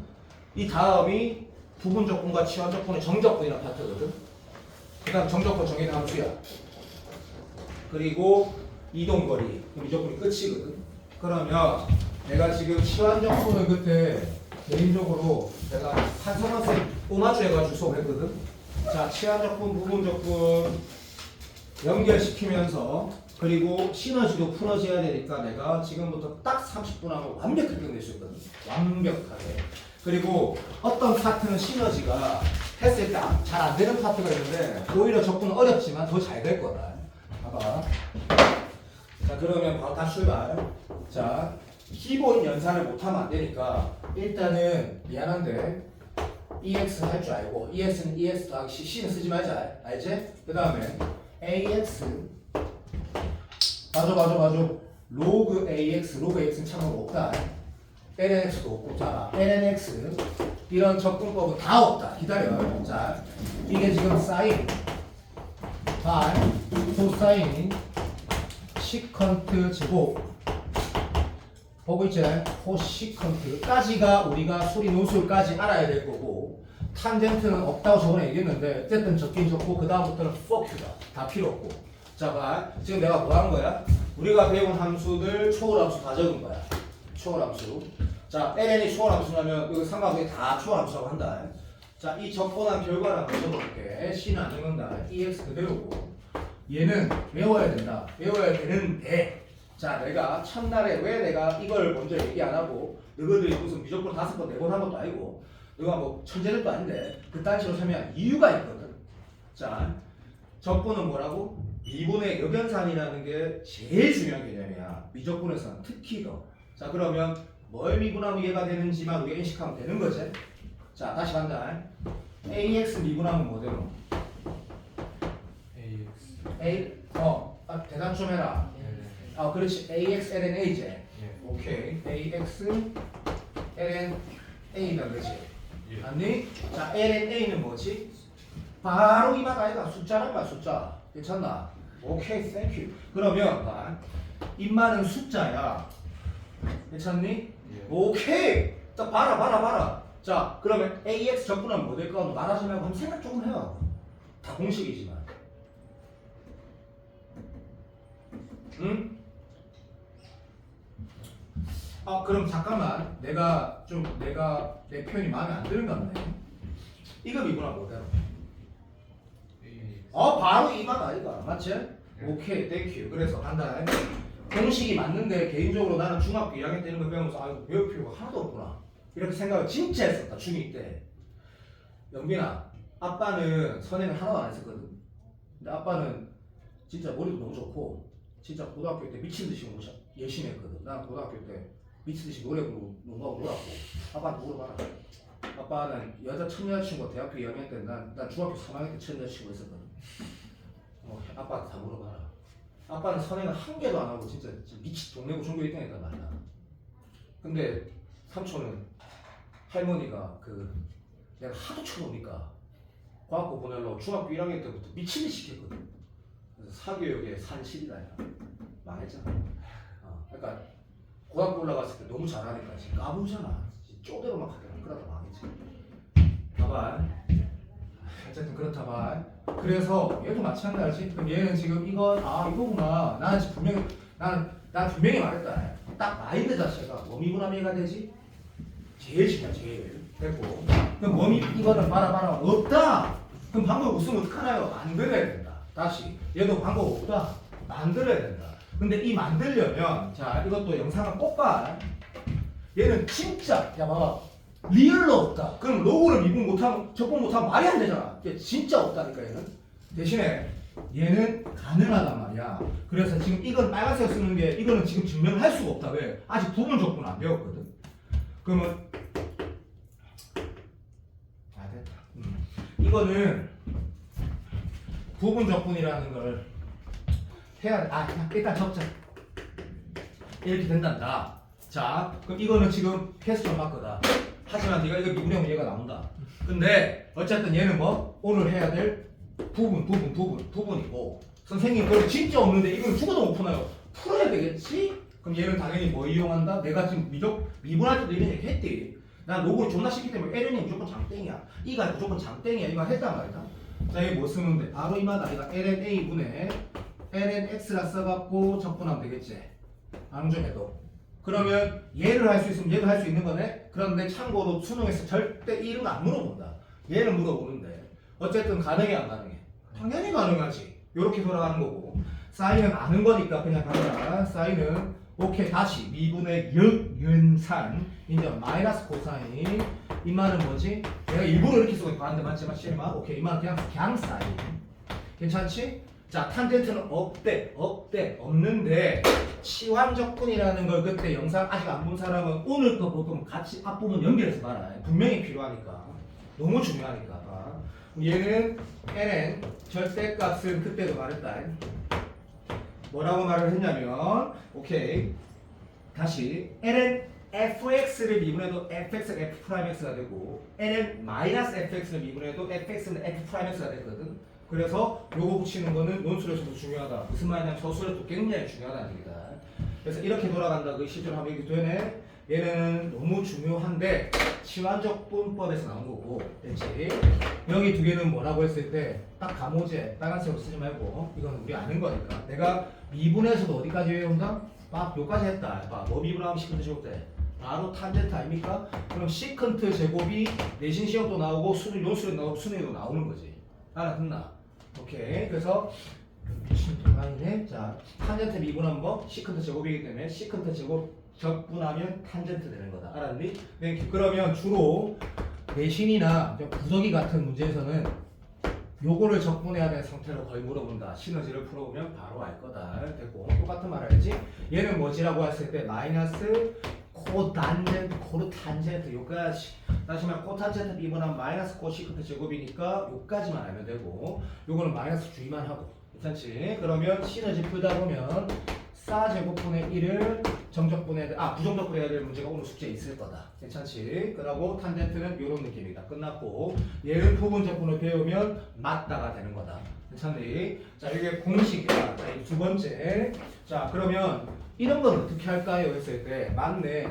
이 다음이 부분적분과 치환적분의 정적분이라는 파트거든. 그 다음 정적분 정의는 함수야. 그리고 이동거리, 미적분이 끝이거든. 그러면 내가 지금 치환적분을 그때 개인적으로 내가 한성원 쌤 오마주 해가지고 수업했거든. 자, 치환적분, 부분적분 연결시키면서 그리고 시너지도 풀어져야 되니까 내가 지금부터 딱 30분 하면 완벽하게 끝낼 수 있거든. 완벽하게. 그리고 어떤 파트는 시너지가 했을 때 잘 안 되는 파트가 있는데 오히려 적분은 어렵지만 더 잘 될 거다. 봐봐. 자, 그러면 바로 다시 출발. 자, 기본 연산을 못하면 안 되니까 일단은 미안한데 EX 할 줄 알고 EX는 EX 더하기 C는 쓰지 말자. 알지? 그 다음에 AX 맞아. 로그 X는 참고로 없다. lnx도 없고, 자, lnx 이런 접근법은 다 없다. 기다려. 자, 이게 지금 사인, 발, 코사인, 시컨트 제곱 보고 있지? 코시컨트까지가 우리가 수리 논술까지 알아야 될 거고 탄젠트는 없다고 저번에 얘기했는데 어쨌든 적긴 적고 그 다음부터는 fuck유다. 다 필요 없고. 자, 봐. 지금 내가 뭐 한 거야? 우리가 배운 함수들 초월함수 다 적은 거야. 초월함수. 자, ln이 초월함수냐면 이거 삼각형이 다 초월함수라고 한다. 자, 이 적분한 결과를 한번 적어볼게. C는 안 적는다. EX 그대로고. 얘는 외워야 된다. 외워야 되는데. 자, 내가 첫날에 왜 내가 이걸 먼저 얘기 안 하고 너희들이 무슨 미적분 5번, 4번 한 것도 아니고 너가 뭐 천재들도 아닌데 그딴 식으로 설명한 이유가 있거든. 자, 적분은 뭐라고? 미분의 역연산이라는 게 제일 중요한 개념이야. 미적분에서는 특히 더. 자, 그러면 뭘 미분하면 얘가 되는지만 우리가 인식하면 되는 거지. 자, 다시 간다. AX 미분하면 뭐 되노? 대답 좀 해라. 그렇지. AX ln A지. 오케이. AX ln A다 그렇지. 맞니? 자, ln A는 뭐지? 바로 이 맛 아이가 숫자란 말 숫자. 괜찮나? 오케이, 땡큐. 그러면 입만은 숫자야. 괜찮니? 오케이. 자, 봐라. 자, 그러면 AX 적분하면 뭐 될까? 말하지 말고 한번 생각 조금 해봐. 다 공식이지만. 응? 그럼 잠깐만. 내가 내 표현이 마음에 안 드는 것 같네. 이거 미분하면 뭐대로? 바로 이 맛 아이가. 맞지? 오케이, 땡큐. 그래서 간다. 공식이 맞는데 개인적으로 나는 중학교 2학년 때 이런 거 배우면서 아 이거 배울 필요가 하나도 없구나 이렇게 생각을 진짜 했었다 중2 때. 영빈아, 아빠는 선행을 하나도 안 했었거든. 근데 아빠는 진짜 머리도 너무 좋고 진짜 고등학교 때 미친 듯이 공부 열심히 했거든. 난 고등학교 때 미친 듯이 노래 부르고 농구하고 놀았고. 아빠한테 물어봐라. 아빠는 첫 여자친구가 대학교 2학년 때 난 중학교 3학년 때 첫 여자친구 있었거든. 아빠한테 다 물어봐라. 아빠는 선행을 한 개도 안 하고 진짜 미친 동네고 전교 1등 했단 말이야. 근데 삼촌은 할머니가 내가 하도 쳐놓으니까 과학고 보내려고 중학교 1학년 때부터 미친 듯이 시켰거든. 그래서 사교육의 산실이다. 망했잖아. 그러니까 고등학교 올라갔을 때 너무 잘하니까 지금 까부잖아. 쪼대로 막 하더라. 그러다 망했지. 봐봐. 어쨌든 그렇다 봐. 그래서 얘도 마찬가지. 그럼 얘는 지금 이거구나. 나는 지금 분명히 말했다. 딱 마인드 자체가 뭐 미분함이가 되지? 제일 중요해, 제일. 됐고. 그럼 뭐 이거는 봐라. 없다. 그럼 방법 없으면 어떡하나요? 만들어야 된다. 다시. 얘도 방법 없다. 만들어야 된다. 근데 이 만들려면 자 이것도 영상을 꼭 봐. 얘는 진짜 야 봐봐. 리얼로 없다. 그럼 로고를 미분 못하면 적분 못하면 말이 안 되잖아. 진짜 없다니까 얘는. 대신에 얘는 가능하단 말이야. 그래서 지금 이건 빨간색 쓰는 게 이거는 지금 증명을 할 수가 없다. 왜? 아직 부분 적분 안 배웠거든. 그러면 됐다. 이거는 부분 적분이라는 걸 해야 돼. 일단 적자. 이렇게 된단다. 자, 그럼 이거는 지금 패스점 맞거다. 하지만 네가 이거 미분하면 얘가 나온다. 근데 어쨌든 얘는 뭐 오늘 해야 될 부분이고 선생님 그걸 진짜 없는데 이건 죽어도 못 푸나요? 풀어야 되겠지? 그럼 얘는 당연히 뭐 이용한다? 내가 지금 미분할 때도 이런 얘기 했지. 난 로그를 존나 쉽기 때문에 LN이 무조건 장땡이야. E가 무조건 장땡이야. 이거 했단 말이다. 자, 이게 뭐 쓰면 돼? 바로 이마다 이거 LNA분의 LNX라 써갖고 적분하면 되겠지. 앙좀해도. 그러면 얘를 할 수 있으면 얘도 할 수 있는 거네? 그런데 참고로 수능에서 절대 이런 거 안 물어본다. 얘는 물어보는데 어쨌든 가능해 안 가능해? 당연히 가능하지. 요렇게 돌아가는 거고 사인은 아는 거니까 그냥 가라. 사인은 오케이 다시 미분의 역연산 이제 마이너스 코사인 이 말은 뭐지? 내가 일부러 이렇게 쓰고 있는데 맞지만 시리마 오케이 이 말은 그냥 사인 괜찮지? 자 탄젠트는 없는데 치환적분이라는 걸 그때 영상 아직 안 본 사람은 오늘 거 보통 같이 앞부분 연결해서 봐라. 분명히 필요하니까 너무 중요하니까. 얘는 ln 절대값은 그때도 말했다. 뭐라고 말을 했냐면 오케이 다시 ln fx를 미분해도 fx가 f'x가 되고 ln fx를 미분해도 fx는 f'x가 되거든. 그래서 요거 붙이는 거는 논술에서도 중요하다. 무슨 말이냐면 저술에도 굉장히 중요하다는 얘기다. 그래서 이렇게 돌아간다. 그 시절 하면 이게 되네. 얘는 너무 중요한데 치환적분법에서 나온 거고 됐지? 여기 두 개는 뭐라고 했을 때 딱 가모제 빨간색으로 쓰지 말고 이건 우리 아는 거니까 내가 미분에서도 어디까지 외운다? 막 요까지 했다. 뭐 미분하면 시컨트 제곱 돼? 바로 탄젠트 아닙니까? 그럼 시컨트 제곱이 내신 시험도 나오고 논술에 나오고 수능에도 나오는 거지. 알아듣나? 오케이. 그래서 미친 동안이네. 자, 탄젠트 미분하면 뭐? 시컨트 제곱이기 때문에 시컨트 제곱 적분하면 탄젠트 되는 거다. 알았니? 네, 그러면 주로 내신이나 구더기 같은 문제에서는 요거를 적분해야 되는 상태로 거의 물어본다. 시너지를 풀어보면 바로 알 거다. 됐고 똑같은 말 알지? 얘는 뭐지라고 했을 때 마이너스 코탄젠트 코르탄젠트 요까지 다시 말해 코탄젠트 미분하면 마이너스 코시컨트 제곱이니까 요까지만 알면 되고 요거는 마이너스 주의만 하고 괜찮지? 그러면 시너지 풀다 보면 4제곱분의 1을 부정적분해야 될 문제가 오늘 숙제에 있을 거다. 괜찮지? 그러고 탄젠트는 이런 느낌이다. 끝났고 얘는 부분적분을 배우면 맞다가 되는 거다. 괜찮니? 자 이게 공식이다. 자, 이 두 번째. 자 그러면 이런 건 어떻게 할까요? 했을 때 맞네.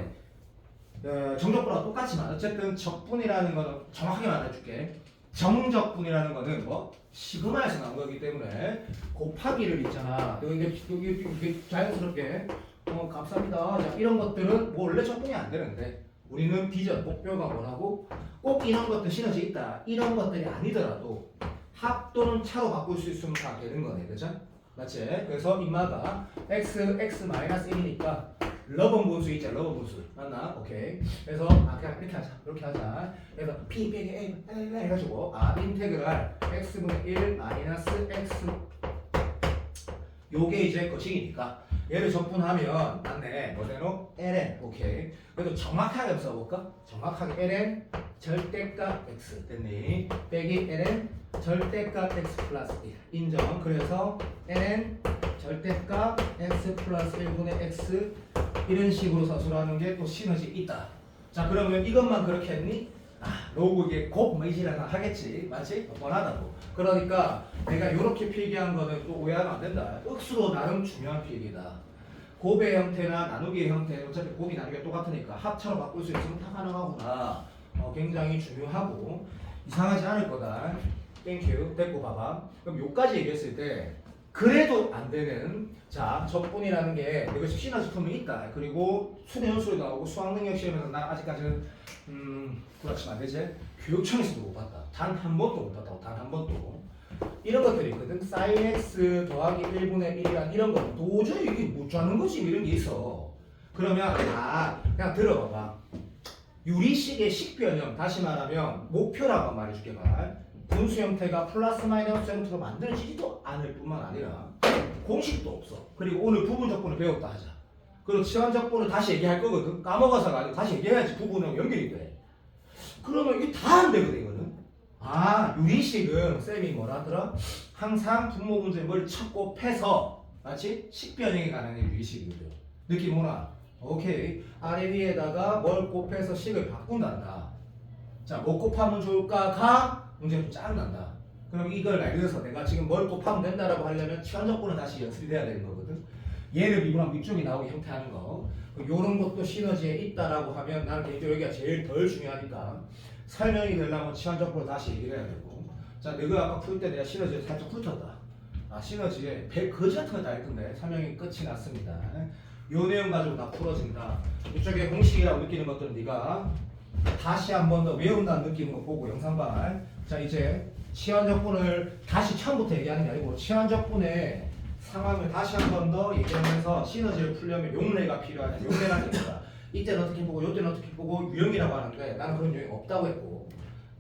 정적분하고 똑같지만 어쨌든 적분이라는 거는 정확하게 말해줄게. 정적분이라는 거는 뭐 시그마에서 나온 거기 때문에 곱하기를 있잖아. 여기 자연스럽게 감사합니다. 자, 이런 것들은 뭐 원래 적분이 안 되는데 우리는 비전 목표가 뭐라고 꼭 이런 것들 시너지 있다. 이런 것들이 아니더라도 합 또는 차로 바꿀 수 있으면 다 되는 거네, 그죠? 맞지? 그래서 인마가 x 마이너스 1이니까 러번 분수 있죠? 러번 분수 맞나? 오케이. 그래서 그냥 이렇게 하자. 이렇게 하자. 그래서 p 빼기 a 해가지고 인테그랄 x분의 1 마이너스 x 요게 이제 거식이니까 얘를 적분하면 맞네. 뭐대로 ln 오케이. 그래도 정확하게 한번 써볼까? 정확하게 ln 절대값 x 됐니? 빼기 ln 절대값 x 플러스 1 인정. 그래서 ln 절대값 x 플러스 1분의 x 이런 식으로 서술하는 게 또 시너지 있다. 자 그러면 이것만 그렇게 했니? 로고 이게 곱 매시라나 하겠지. 맞지? 뻔하다고. 그러니까 내가 이렇게 필기한 거는 또 오해하면 안 된다. 억수로 나름 중요한 필기다. 곱의 형태나 나누기의 형태 어차피 곱이 나누기가 똑같으니까 합차로 바꿀 수 있으면 다 가능하구나. 굉장히 중요하고 이상하지 않을 거다. 땡큐. 됐고 봐봐. 그럼 요까지 얘기했을 때 그래도 안 되는 자 적분이라는 게 이것이 시너지 품이 있다. 그리고 수능 연수로 나오고 수학 능력 시험에서 나 아직까지는 그렇지만 안 되지. 교육청에서도 못 봤다. 단 한 번도 못 봤다고. 단 한 번도. 이런 것들이 있거든. sin x 더하기 1분의 1이란 이런 거 도저히 이게 못 짜는 거지. 이런 게 있어. 그러면 그냥 들어봐봐. 유리식의 식변형 다시 말하면 목표라고 말해줄게 말. 분수 형태가 플러스 마이너스 형태로 만들어지지도 않을 뿐만 아니라 공식도 없어. 그리고 오늘 부분 적분을 배웠다 하자. 그리고 시간 적분을 다시 얘기할 거거든. 까먹어서가 아니고 다시 얘기해야지 부분하고 연결이 돼. 그러면 이게 다 안 되거든 이거는. 유리식은 쌤이 뭐라더라? 항상 분모 문제 뭘 찾고 패서 맞지? 식변형에 관한 게 유리식이거든. 느낌 오나? 오케이. 아래 위에다가 뭘 곱해서 식을 바꾼단다. 자, 뭐 곱하면 좋을까가 문제가 좀 짜증난다. 그럼 이걸 알려서 내가 지금 뭘 곱하면 된다라고 하려면 시간적분은 다시 연습이 돼야 되는 거거든. 얘를 미분하면 밑쪽이 나오게 형태하는 거. 요런 것도 시너지에 있다라고 하면 나는 개인적으로 여기가 제일 덜 중요하니까 설명이 되려면 시간적분을 다시 얘기를 해야 되고. 자, 내가 아까 풀 때 내가 시너지를 살짝 훑었다. 시너지에 거지 같은 거 다 했던데 설명이 끝이 났습니다. 요 내용 가지고 다 풀어진다. 이쪽에 공식이라고 느끼는 것들은 네가 다시 한 번 더 외운다는 느낌으로 보고 영상 봐. 자 이제 치환적분을 다시 처음부터 얘기하는 게 아니고 치환적분의 상황을 다시 한 번 더 얘기하면서 시너지를 풀려면 용례가 필요하다. 용례라는 게 뭐야? 이때는 어떻게 보고 이때는 어떻게 보고 유형이라고 하는데 나는 그런 유형이 없다고 했고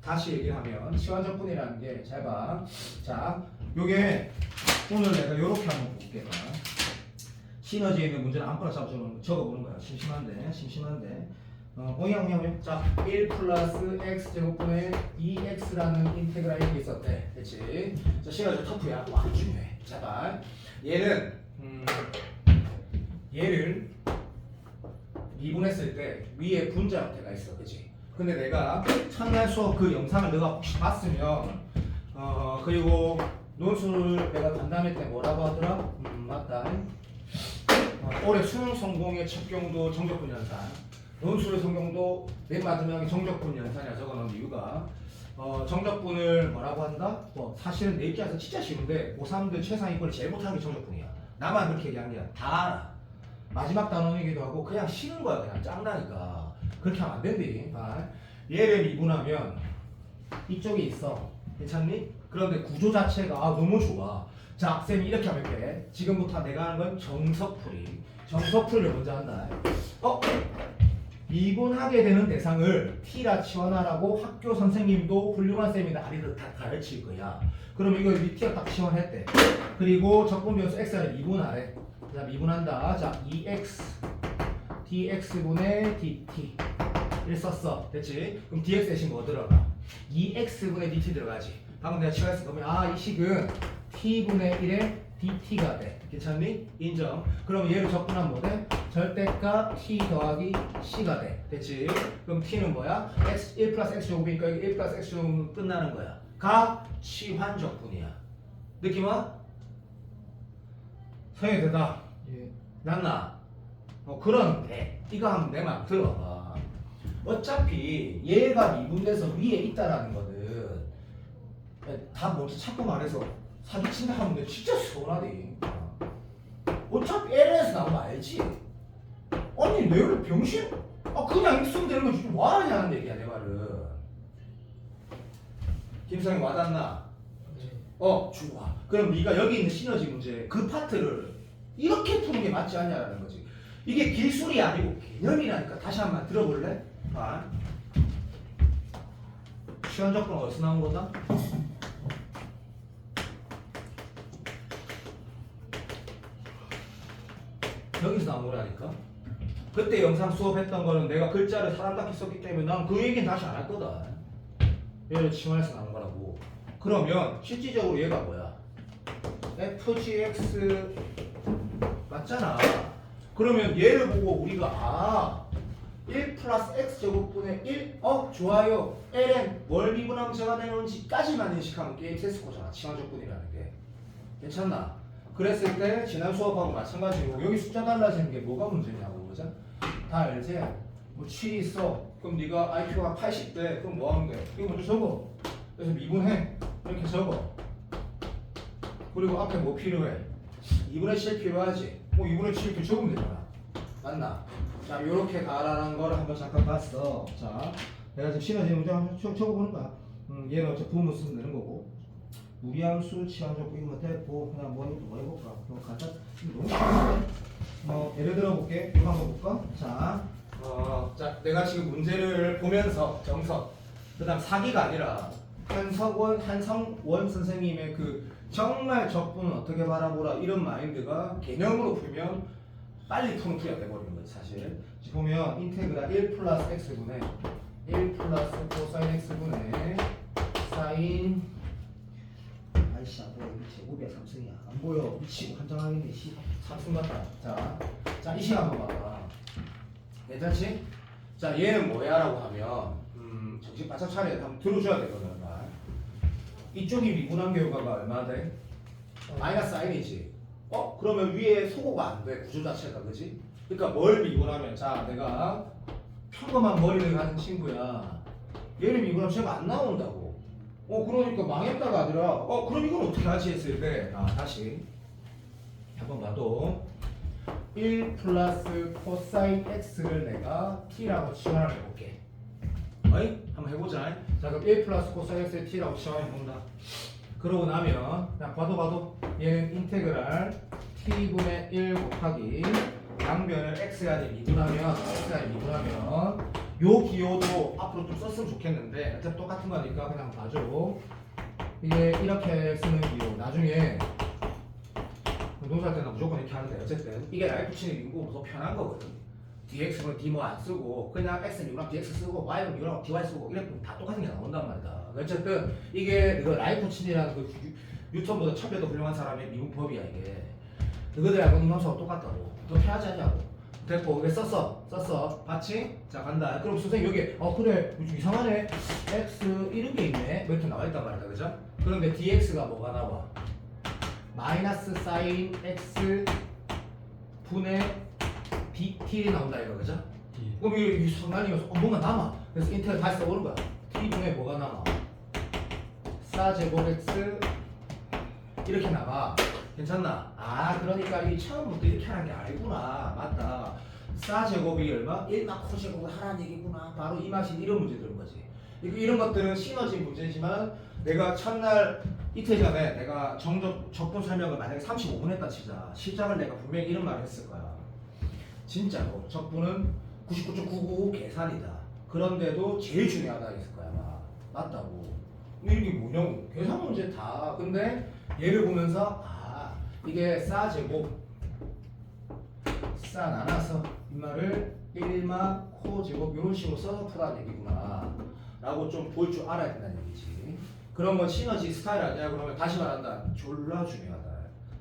다시 얘기하면 치환적분이라는 게 잘 봐. 자 요게 오늘 내가 요렇게 한번 볼게. 시너지에 있는 문제는 아무거나 적어보는 거야. 심심한데. 자, 1 플러스 x 제곱분의 2x라는 인테그랄이 이렇게 있었대. 그치? 자, 시너지 터프야. 또 아주 중요해. 제발. 얘를 미분했을 때 위에 분자 형태가 있어. 그치? 근데 내가 첫날 수업 그 영상을 내가 혹시 봤으면, 그리고 논술을 내가 간담회 때 뭐라고 하더라? 맞다. 올해 수능 성공의 첫 경도 정적분 연산. 논술의 성경도 맨 마지막에 정적분 연산이라 적어놓은 이유가 정적분을 뭐라고 한다? 사실은 내 입장에서 진짜 쉬운데 고3들 최상위권을 제일 못하는 게 정적분이야. 나만 그렇게 얘기한 게 아니라 다 알아. 마지막 단원이기도 하고 그냥 쉬는 거야. 그냥 짱나니까 그렇게 하면 안 된대. 얘를 미분하면 이쪽이 있어. 괜찮니? 그런데 구조 자체가 너무 좋아. 자, 쌤이 이렇게 하면 돼. 지금부터 내가 하는 건 정석풀이. 정석풀이를 먼저 한다. 미분하게 되는 대상을 T라 치환하라고 학교 선생님도 훌륭한 쌤이 나리를 다 가르칠 거야. 그럼 이걸 T가 딱 치환했대. 그리고 적분 변수 X를 미분하래. 자, 미분한다. 자, 2X dx분의 dt 를 썼어. 됐지? 그럼 dx 대신 뭐 들어가? 2x분의 dt 들어가지. 방금 내가 치환했을 거면 이 식은 t분의 1에 dt가 돼. 괜찮니? 인정. 그럼 얘를 적분하면 뭐 돼? 절대값 t 더하기 c가 돼. 됐지? 그럼 t는 뭐야? 1 플러스 x 제곱이니까 1 플러스 x 제곱은 끝나는 거야. 가 치환 적분이야. 느낌 와? 성형이 되다. 예. 낫나? 그런데 이거 한번 내 말 들어봐. 어차피 얘가 미분돼서 위에 있다라는 거는 다 먼저 찾고 말해서 사기친다 하면 돼. 진짜 서운하대. 어차피 LN에서 나오면 알지. 아니 내가 병신? 그냥 있으면 되는 거지. 좀 와하냐는 얘기야 내 말은. 김성희 와닿나? 네. 좋아. 그럼 네가 여기 있는 시너지 문제 그 파트를 이렇게 푸는 게 맞지 않냐라는 거지. 이게 기술이 아니고 개념이라니까. 다시 한번 들어볼래? 봐. 시간 적분 어디서 나온 거다? 여기서 나온 거라니까. 그때 영상 수업했던 거는 내가 글자를 사람답게 썼기 때문에 난 그 얘기는 다시 안 할 거다. 얘를 칭화해서 나온 거라고. 그러면 실질적으로 얘가 뭐야? fgx 맞잖아. 그러면 얘를 보고 우리가 1 플러스 x제곱분의 1 좋아요. ln 뭘 미분하면 제가 되는지까지만 인식하면 게임 테스트코잖아. 칭화적분이라는 게. 괜찮나? 그랬을 때 지난 수업하고 마찬가지로 여기 숫자 달라지는 게 뭐가 문제냐고. 그죠? 다 알지? 뭐 7이 있어. 그럼 네가 IQ가 80대. 그럼 뭐 하면 돼? 이거 먼저 적어. 그래서 미분해. 이렇게 적어. 그리고 앞에 뭐 필요해? 2분의 7 필요하지? 뭐 2분의 7 이렇게 적으면 되잖아. 맞나? 자, 요렇게 가라는 걸 한번 잠깐 봤어. 자, 내가 지금 시너지 문제 한번 적어보는 거야. 얘는 어차피 부분 쓰면 되는 거고. 무리함수, 치환적분 이거 됐고, 그냥 뭐 해볼까? 뭐 간단, 너무 쉬운데? 예를 들어 볼게. 이거 한번 볼까? 자, 자, 내가 지금 문제를 보면서 정석, 그 다음 사기가 아니라 한성원 선생님의 그 정말 적분은 어떻게 바라보라 이런 마인드가 개념으로 풀면 빨리 푸는 풀이가 돼버리는 거지 사실. 지금 보면 인테그랄 1 플러스 x분의 1 플러스 코사인 x분의 사인 아이씨 안 보여. 이게 제곱이야 삼승이야 안 보여. 미치고 한장하겠네. 삼승 같다. 자, 이 시간 한번 봐봐. 괜찮지? 자, 얘는 뭐야 라고 하면 정신 바짝 차려야 돼. 한번 들어줘야 되거든. 이쪽이 미분한 결과가 얼마 돼? 마이너스 사인이지. 그러면 위에 소거가 안 돼. 구조 자체가. 그지? 그러니까 뭘 미분하면, 자, 내가 평범한 머리를 가진 친구야. 얘를 미분하면 제가 안 나온다고. 그러니까 망했다가 아니라 그럼 이건 어떻게 하지 했을 때 다시 한번 봐도 1 플러스 코사인 x를 내가 t라고 치환을 해볼게. 한번 해보자. 자, 그럼 1 플러스 코사인 x의 t라고 치환해본다. 그러고 나면 그냥 봐도 얘는 인테그랄 t분의 1 곱하기 양변을 x간에 미분하면 요 기호도 앞으로 좀 썼으면 좋겠는데 어차피 똑같은 거니까 그냥 봐줘. 이게 이렇게 쓰는 기호 나중에 동사할 때는 무조건 이렇게 하는데 어쨌든 이게 라이프 치는 미분으로 더 편한 거거든. dx는 d 뭐 안 쓰고 그냥 x는 이거랑 dx 쓰고 y는 이거랑 dy 쓰고 이렇게 다 똑같은 게 나온단 말이다. 어쨌든 이게 그 라이프친이라는 그 뉴턴보다 천배 더 훌륭한 사람의 미분법이야 이게. 그거들하고 이놈수하고 똑같다고. 너 해하지 않냐고. 됐고 이게 썼어 봤지? 자 간다. 그럼 선생님 여기 그래 좀 이상하네. x 이런 게 있네. 뭐 이렇게 나와 있단 말이다. 그죠? 그런데 dx가 뭐가 나와? 마이너스 사인 x 분의 t이 나온다 이거. 그죠? 그럼 이게 상관이면서 뭔가 남아. 그래서 인테그랄 다시 써보는 거야. t분의 뭐가 남아? 4제곱 x 이렇게 나가. 괜찮나? 그러니까 이 처음부터 이렇게 하는 게 아니구나. 맞다. 4제곱이 얼마? 1마 코제곱을 하라는 얘기구나. 바로 이 맛이 이런 문제 들은 거지. 이런 것들은 시너지 문제지만 내가 첫날 이틀 전에 내가 적분 설명을 만약에 35분 했다 치자. 시작을 내가 분명히 이런 말을 했을 거야. 진짜로 적분은 99.99 계산이다. 그런데도 제일 중요하다 했을 거야. 맞다고. 이게 뭐냐고. 계산 문제 다. 근데 얘를 보면서 이게 4제곱 4 나눠서 이 말을 1마 코제곱 이런 식으로 써서 풀라는 얘기구나 라고 좀 볼 줄 알아야 된다는 얘기지. 그런 건 시너지 스타일 아니야? 그러면 다시 말한다. 졸라 중요하다.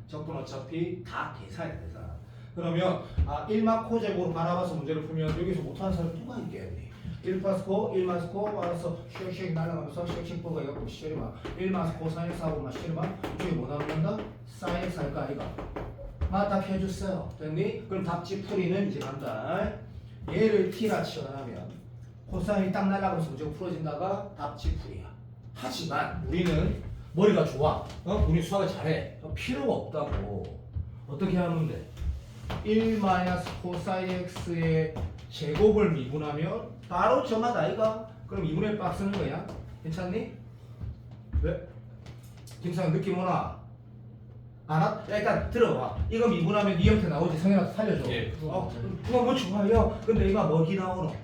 적분 어차피 다 계산이 되잖아. 그러면 1마 코제곱으로 바라봐서 문제를 풀면 여기서 못하는 사람이 누가 있겠니? 1 플러스 코, 1 마이너스 코, 알아서 쉑쉑 날아가면서 쉑쉑 보고 해갖고 시리마 1 마이너스 코 사인 x 하고 시리마 이쪽에 뭐 나온다? 사인 x 할까 아이가? 답 해줬어요. 됐니? 그럼 답지 풀이는 이제 간다. 얘를 t라 치환하면 코사인이 딱 날아가면서 문제가 풀어진다가 답지 풀이야. 하지만 우리는 머리가 좋아. 우리 수학을 잘해. 필요가 없다고. 어떻게 하면 돼? 1 마이너스 코사인 x의 제곱을 미분하면 바로 저맛 아이가? 그럼 2분의 1 빡 쓰는 거야. 괜찮니? 왜? 김상 느낌 오나? 알아? 야, 일단 들어봐. 이거 미분하면 네 형태 나오지. 성현아 살려줘. 예. 그거 뭐 좋아요. 근데 이거 뭐기 나오노?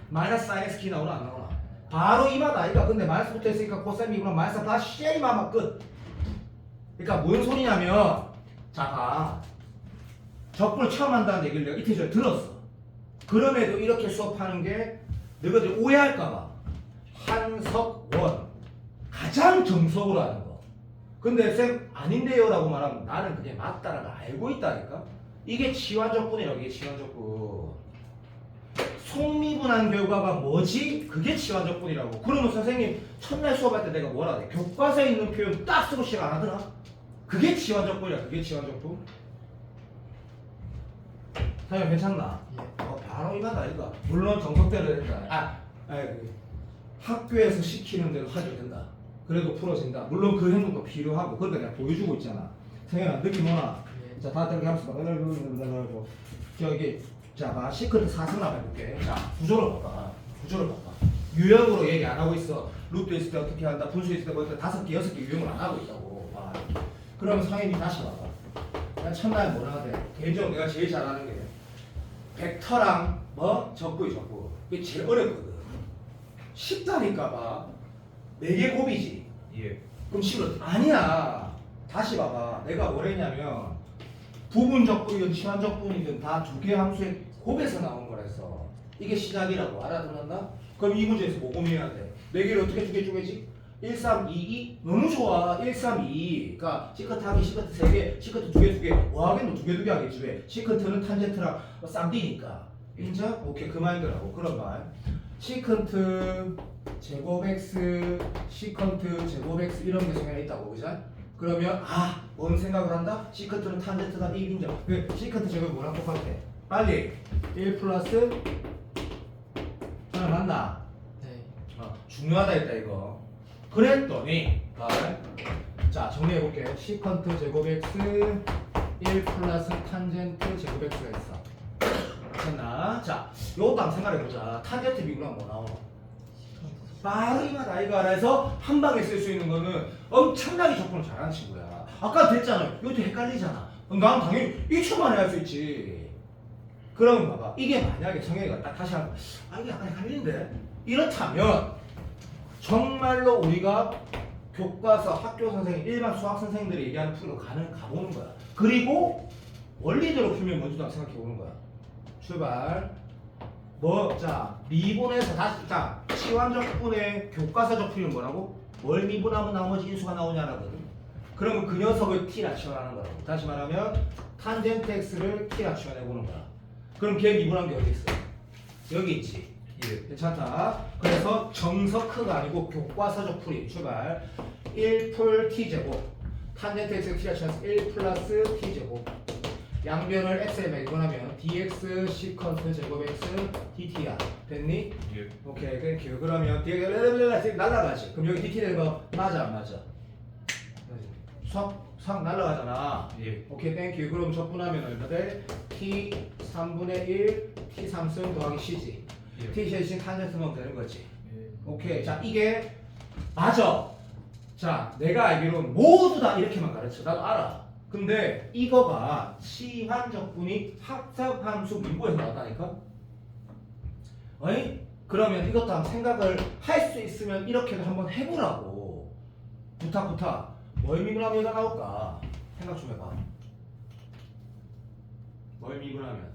마이너스 사인 x 기 나오나 안 나오나? 바로 이마다 이거. 근데 마이너스 붙어 있으니까 코사인 미분하면 마이너스 플러스 쉐이마마 끝. 그러니까 뭔 소리냐면 자 봐. 적분을 처음 한다는 얘기를 내가 이틀 전에 들었어. 그럼에도 이렇게 수업하는 게 너희들 오해할까봐 한석원 가장 정석으로 하는 거. 근데 쌤 아닌데요 라고 말하면 나는 그게 맞다라는 걸 알고 있다니까. 이게 치환적분이라고. 이게 치환적분. 속미분한 결과가 뭐지? 그게 치환적분이라고. 그러면 선생님 첫날 수업할 때 내가 뭐라 해? 교과서에 있는 표현 딱 쓰고 시작 안 하더라? 그게 치환적분이야. 그게 치환적분. 사장님 괜찮나? 바로 이마다 이거. 물론 정석대로 된다. 학교에서 시키는 대로 하게 된다. 그래도 풀어진다. 물론 그 행동도 필요하고. 그러니까 내가 보여주고 있잖아. 성현아 느낌 오나? 자 다들 이렇게 하면서 저기 자 봐. 시크트 4승 해볼게. 자 구조를 봐봐. 구조를 봐봐. 유형으로 얘기 안 하고 있어. 루트 있을 때 어떻게 한다. 분수 있을 때 뭐 5개 6개 유형을 안 하고 있다고. 봐. 그러면 성현이 다시 봐봐. 난 첫날 뭐라 하대. 개인적으로 내가 제일 잘하는 게 벡터랑 뭐 적구이 적구. 이게 제일 어렵거든. 쉽다니까 봐. 4개 곱이지. 예. 그럼 식을 아니야. 다시 봐봐. 내가 뭐랬냐면 부분 적분이든 치환 적분이든 다 2개 함수의 곱에서 나온 거라서 이게 시작이라고. 알아들었나? 그럼 이 문제에서 뭐 고민해야 돼? 4개를 어떻게 주겠지? 1, 3, 2, 2 너무 좋아. 1, 3, 2 그러니까 시커트 하기 시커트 3개 시커트 2개 뭐 하겠노? 2개 하겠지. 왜? 시커트는 탄젠트랑 쌍띠니까. 인정? 오케이 그 마인드라고. 그런 말. 시컨트 제곱 x 시컨트 제곱 x 이런 게 성향이 있다고. 그죠? 그러면 뭔 생각을 한다? 시컨트는 탄젠트다. 이 인정. 그 시컨트 제곱이 뭐랑 똑같아? 빨리 1 플러스 하나 맞나? 네. 중요하다 했다 이거. 그랬더니 자 정리해볼게. 시컨트 제곱 x 1 플러스 탄젠트 제곱 x가 있어. 됐나? 자 요것도 한번 생각해보자. 탄젠트 미분하면 뭐 나오노? 바로 이마다 이거 알아서 한 방에 쓸 수 있는 거는 엄청나게 접근을 잘하는 친구야. 아까 됐잖아요. 이것도 헷갈리잖아. 그럼 나는 당연히 1초 만에 할 수 있지. 그러면 봐봐. 이게 만약에 성형이가 딱 다시 하면 이게 약간 헷갈리는데? 이렇다면 정말로 우리가 교과서 학교 선생님 일반 수학 선생님들이 얘기하는 풀로 가보는 거야. 그리고 원리대로 풀면 뭔지도 생각해 보는 거야. 출발. 자 미분에서 다시 자 치환적분의 교과서적 풀이는 뭐라고? 뭘 미분하면 나머지 인수가 나오냐라거든. 그러면 그 녀석을 t라 치환하는 거라고. 다시 말하면 탄젠트 x를 t라 치환해 보는 거야. 그럼 걔 미분한 게 어디 있어? 여기 있지. 예. 괜찮다. 그래서 정석크가 아니고 교과서적 풀이. 출발. 1풀 t제곱 탄젠트 x를 t라 치환해서 1 플러스 t제곱 양변을 x에 매분하면 dx 시컨트 제곱 x dt야. 됐니? 예. 오케이. 땡큐. 그러면 dx 날라가지. 그럼 여기 dt 되는 거 맞아 안 맞아? 수학 날라가잖아. 예. 오케이. 땡큐. 그럼 적분하면 얼마 돼? t 3분의 1 t 3승 더하기 c지. 예. t 대신 탄젠트 넣으면 되는 거지. 예. 오케이. 자 이게 맞아. 자 내가 알기로는 모두 다 이렇게만 가르쳐. 나도 알아. 근데 이거가 치환적분이 합성함수 미분에서 나왔다니까? 어이? 그러면 이것도 한번 생각을 할 수 있으면 이렇게도 한번 해보라고. 부탁. 뭘 미분하면 얘가 나올까? 생각 좀 해봐. 뭘 미분하면?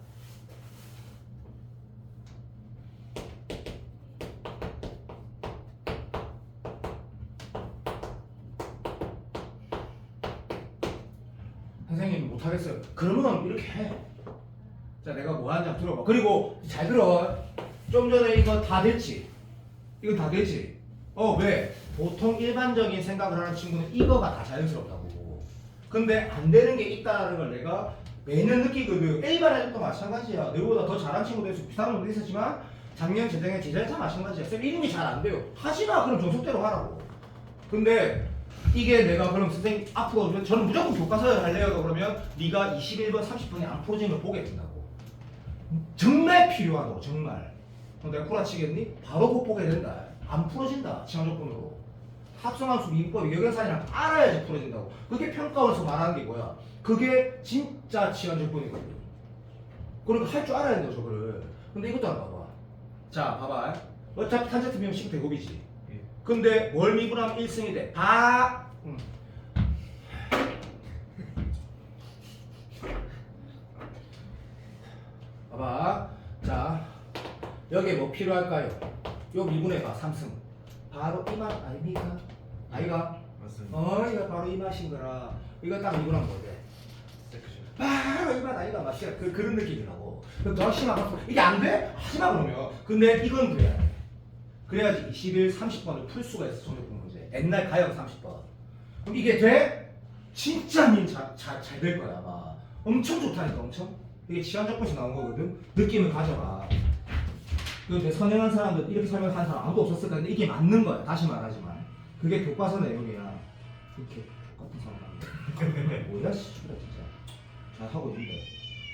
선생님 못하겠어요. 그러면 이렇게 해. 자 내가 뭐 하냐 들어봐. 그리고 잘 들어. 좀 전에 이거 다 됐지? 이거 다 되지? 왜? 보통 일반적인 생각을 하는 친구는 이거가 다 자연스럽다고. 근데 안 되는 게 있다는 걸 내가 매년 느끼거든. 일반 애들도 마찬가지야. 너보다 더 잘한 친구들에서 비슷한 놈도 있었지만 작년 재작년 다 마찬가지야. 쌤 이름이 잘 안 돼요. 하지마. 그럼 정석대로 하라고. 근데 이게 내가 그럼 선생님 앞으로 저는 무조건 교과서를 할래요. 그러면 네가 21번 30분에 안 풀어진 걸 보게 된다고. 정말 필요하다고. 정말. 그럼 내가 구라치겠니? 바로 못 보게 된다. 안 풀어진다. 치환적분으로. 합성함수 미분법이 역연산이랑 알아야지 풀어진다고. 그게 평가원에서 말하는 게 뭐야? 그게 진짜 지연적분이거든요. 그러니까 할 줄 알아야 된다 저거를. 근데 이것도 안 봐봐. 자 봐봐. 어차피 탄젠트 비면 식 대곱이지. 근데 월 미분하면 1승이 돼. 봐봐. 자 여기에 뭐 필요할까요? 요 미분해봐 3승. 바로 이 맛 아닙니까? 아이가? 맞습니다. 이거 바로 이 맛인 거라. 이거 딱 미분하면 뭐 돼? 바로 이 맛 아이가 맛이야. 그런 느낌이라고. 그럼 더 심하고 이게 안 돼? 하지마 그러면. 근데 이건 그래야 돼. 그래야지 21, 30번을 풀 수가 있어. 정적분 문제. 옛날 가형 30번. 그럼 이게 돼? 진짜 잘 될 거야 아마. 엄청 좋다니까 엄청. 이게 치환적분식 나온 거거든. 느낌을 가져봐. 근데 선행한 사람들 이렇게 설명한 사람 아무도 없었을 건데 이게 맞는 거야. 다시 말하지만 그게 교과서 내용이야. 이렇게 똑같은 사람 뭐야 씨발 진짜. 잘 하고 있는데.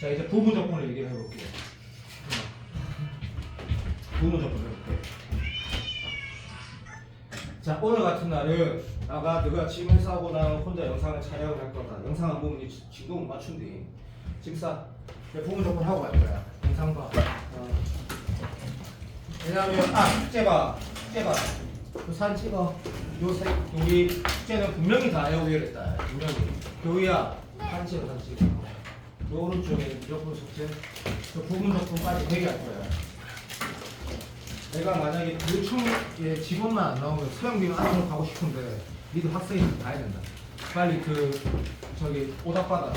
자 이제 부분 적분을 얘기를 해볼게요. 부분 적분 해볼게. 자 오늘 같은 날은 너가 짐 회사하고 나 혼자 영상을 촬영을 할 거다. 영상 안 보면 진도 못 맞춘디. 짐 싸. 부분 적분 하고 갈 거야. 영상 봐. 왜냐면 숙제 봐. 그 사진 찍어. 여기 숙제는 분명히 다 외우겠다. 분명히. 교희야 사진 찍어. 요 오른쪽에 무조건 숙제. 그 부분 적분까지 되게 할 거야. 내가 만약에 요청에 직원만 안 나오면 서영빈 안으로 가고 싶은데 니도 학생이 가야 된다. 빨리 저기 오답 받아.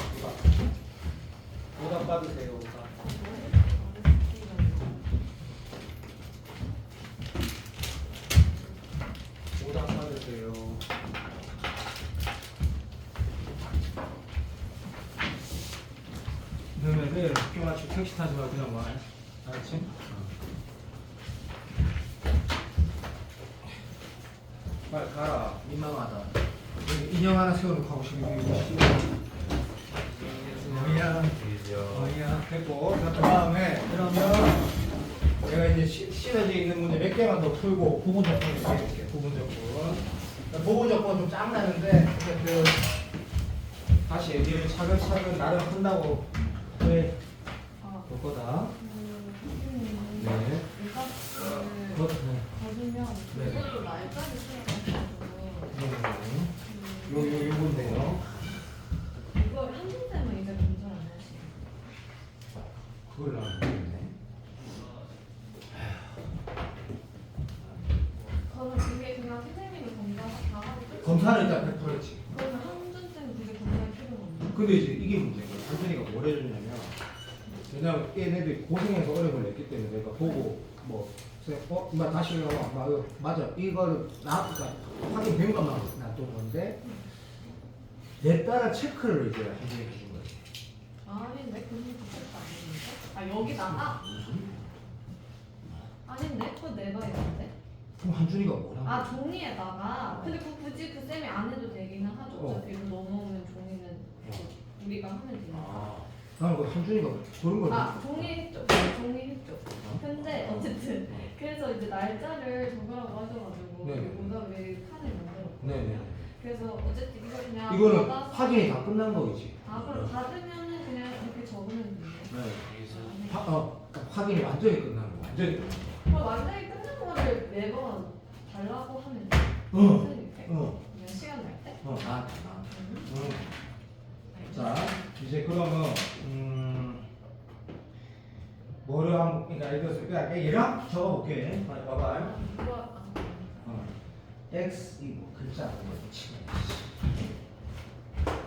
오답 받으세요. 오답 받으세요. 그러면은 학교 마치고 택시 타지 말고 그냥 와. 알았지? 빨리 가라. 민망하다. 여기 인형 하나 세워놓고 가고 싶은데 뭐야 됐고 그 다음에 그러면 내가 이제 시너지 있는 문제 몇 개만 더 풀고 부분 적분을 해볼게. 부분 적분. 부분 적분 좀 짱나는데 어쨌든 다시 얘기를 차근차근 나름 한다고 볼 거다. 네. 거두면 네. 그것도 날짜를 쓰여가지고 요건데요. 이거 한진쌤은 이제 괜찮아요. 그걸 나는 모르겠네. 저는 그게 그냥 선생님이 검사 다 하고 끝. 검사는 일단 100% 했지. 그러면 한준쌤은 그게 검사할 필요가 없나요? 근데 이제 이게 문제인 거야. 한준이가 뭘 해주냐면 왜냐면 얘네들이 고생해서 어려움을 냈기 때문에 내가 보고 이마 다시 해봐. 맞아. 이거를 그러니까 확인 된 것만 놔둔 건데 내 따라 체크를 이제 한준이가 해준 거지. 아닌데 그건 그것도 아닌데. 아 여기다가 아닌데 그거 내가 했는데. 그럼 한준이가 뭘 한 거야? 아 종이에다가. 근데 그 굳이 그 쌤이 안 해도 되기는 하죠. 어차피 이거 넘어오면 종이는 우리가 하면 되니까. 나는 그 한준이가 그런 걸. 종이 했죠. 종이 했죠. 근데 어쨌든 그래서 이제 날짜를 적으라고 하셔가지고 네. 오답에 칸을 만들었고. 네네. 그래서 어쨌든 이거 그냥 이거는 받아서- 확인이 다 끝난 거지. 그럼 받으면은 그냥 이렇게 적으면 돼요. 네. 확인이 완전히 끝난 거. 완전히 끝난 거. 그럼 완전히 끝난 거를 매번 달라고 하면 돼요. 어. 선생님께. 어. 그냥 시간 날 때. 나. 자, 이제 그러면 뭐를 한번 그러니까 예를 들어서 그냥 얘랑 적어볼게. 봐봐. 이거 x 이거 글자 안 치네.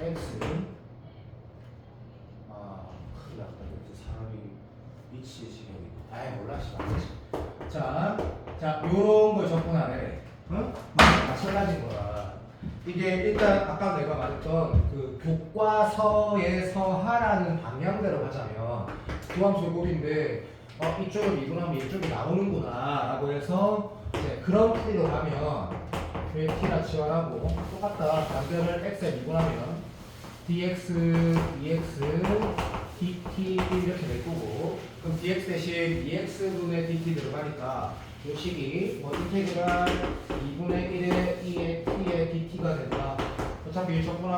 x 큰일 났다. 사람이 위치 지금 몰라 씨. 자, 요런 걸 접근하래. 마찬가지인 거야. 이게 일단 아까 내가 말했던 그 교과서에서 하라는 방향대로 하자면 교함술곡인데 이쪽을 미분하면 이쪽이 나오는구나 라고 해서 이제 그런 풀이로 가면 t가 치환하고 똑같다. 반대를 x에 미분하면 dx, dx, dt 이렇게 될 거고 그럼 dx 대신 dx분의 dt 들어가니까 요 식이 인테그랄 2분의 1의 2의 t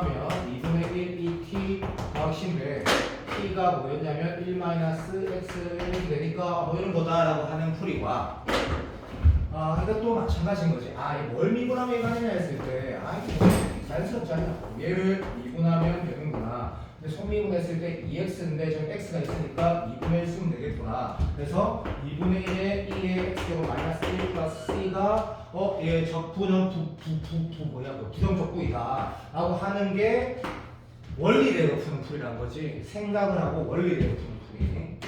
미분하면 2분의 1 2t 더하기 c인데 t가 뭐였냐면 1 x 이렇게 되니까 뭐 이런 거다라고 하는 풀이와 이것도 마찬가지인 거지. 이게 뭘 미분하면 이거 하느냐 했을 때 이거 자연스럽지 않냐. 얘를 미분하면 되는구나. 근데 속미분했을 때 2x인데 지금 x가 있으니까 2분의 1 쓰면 되겠구나. 그래서 2분의 1에 2의 x제곱 마이너스 1 플러스 c가 얘 적분은 부정적분이다 라고 하는 게 원리대로 푸는 풀이란 거지. 생각을 하고 원리대로 푸는 풀이.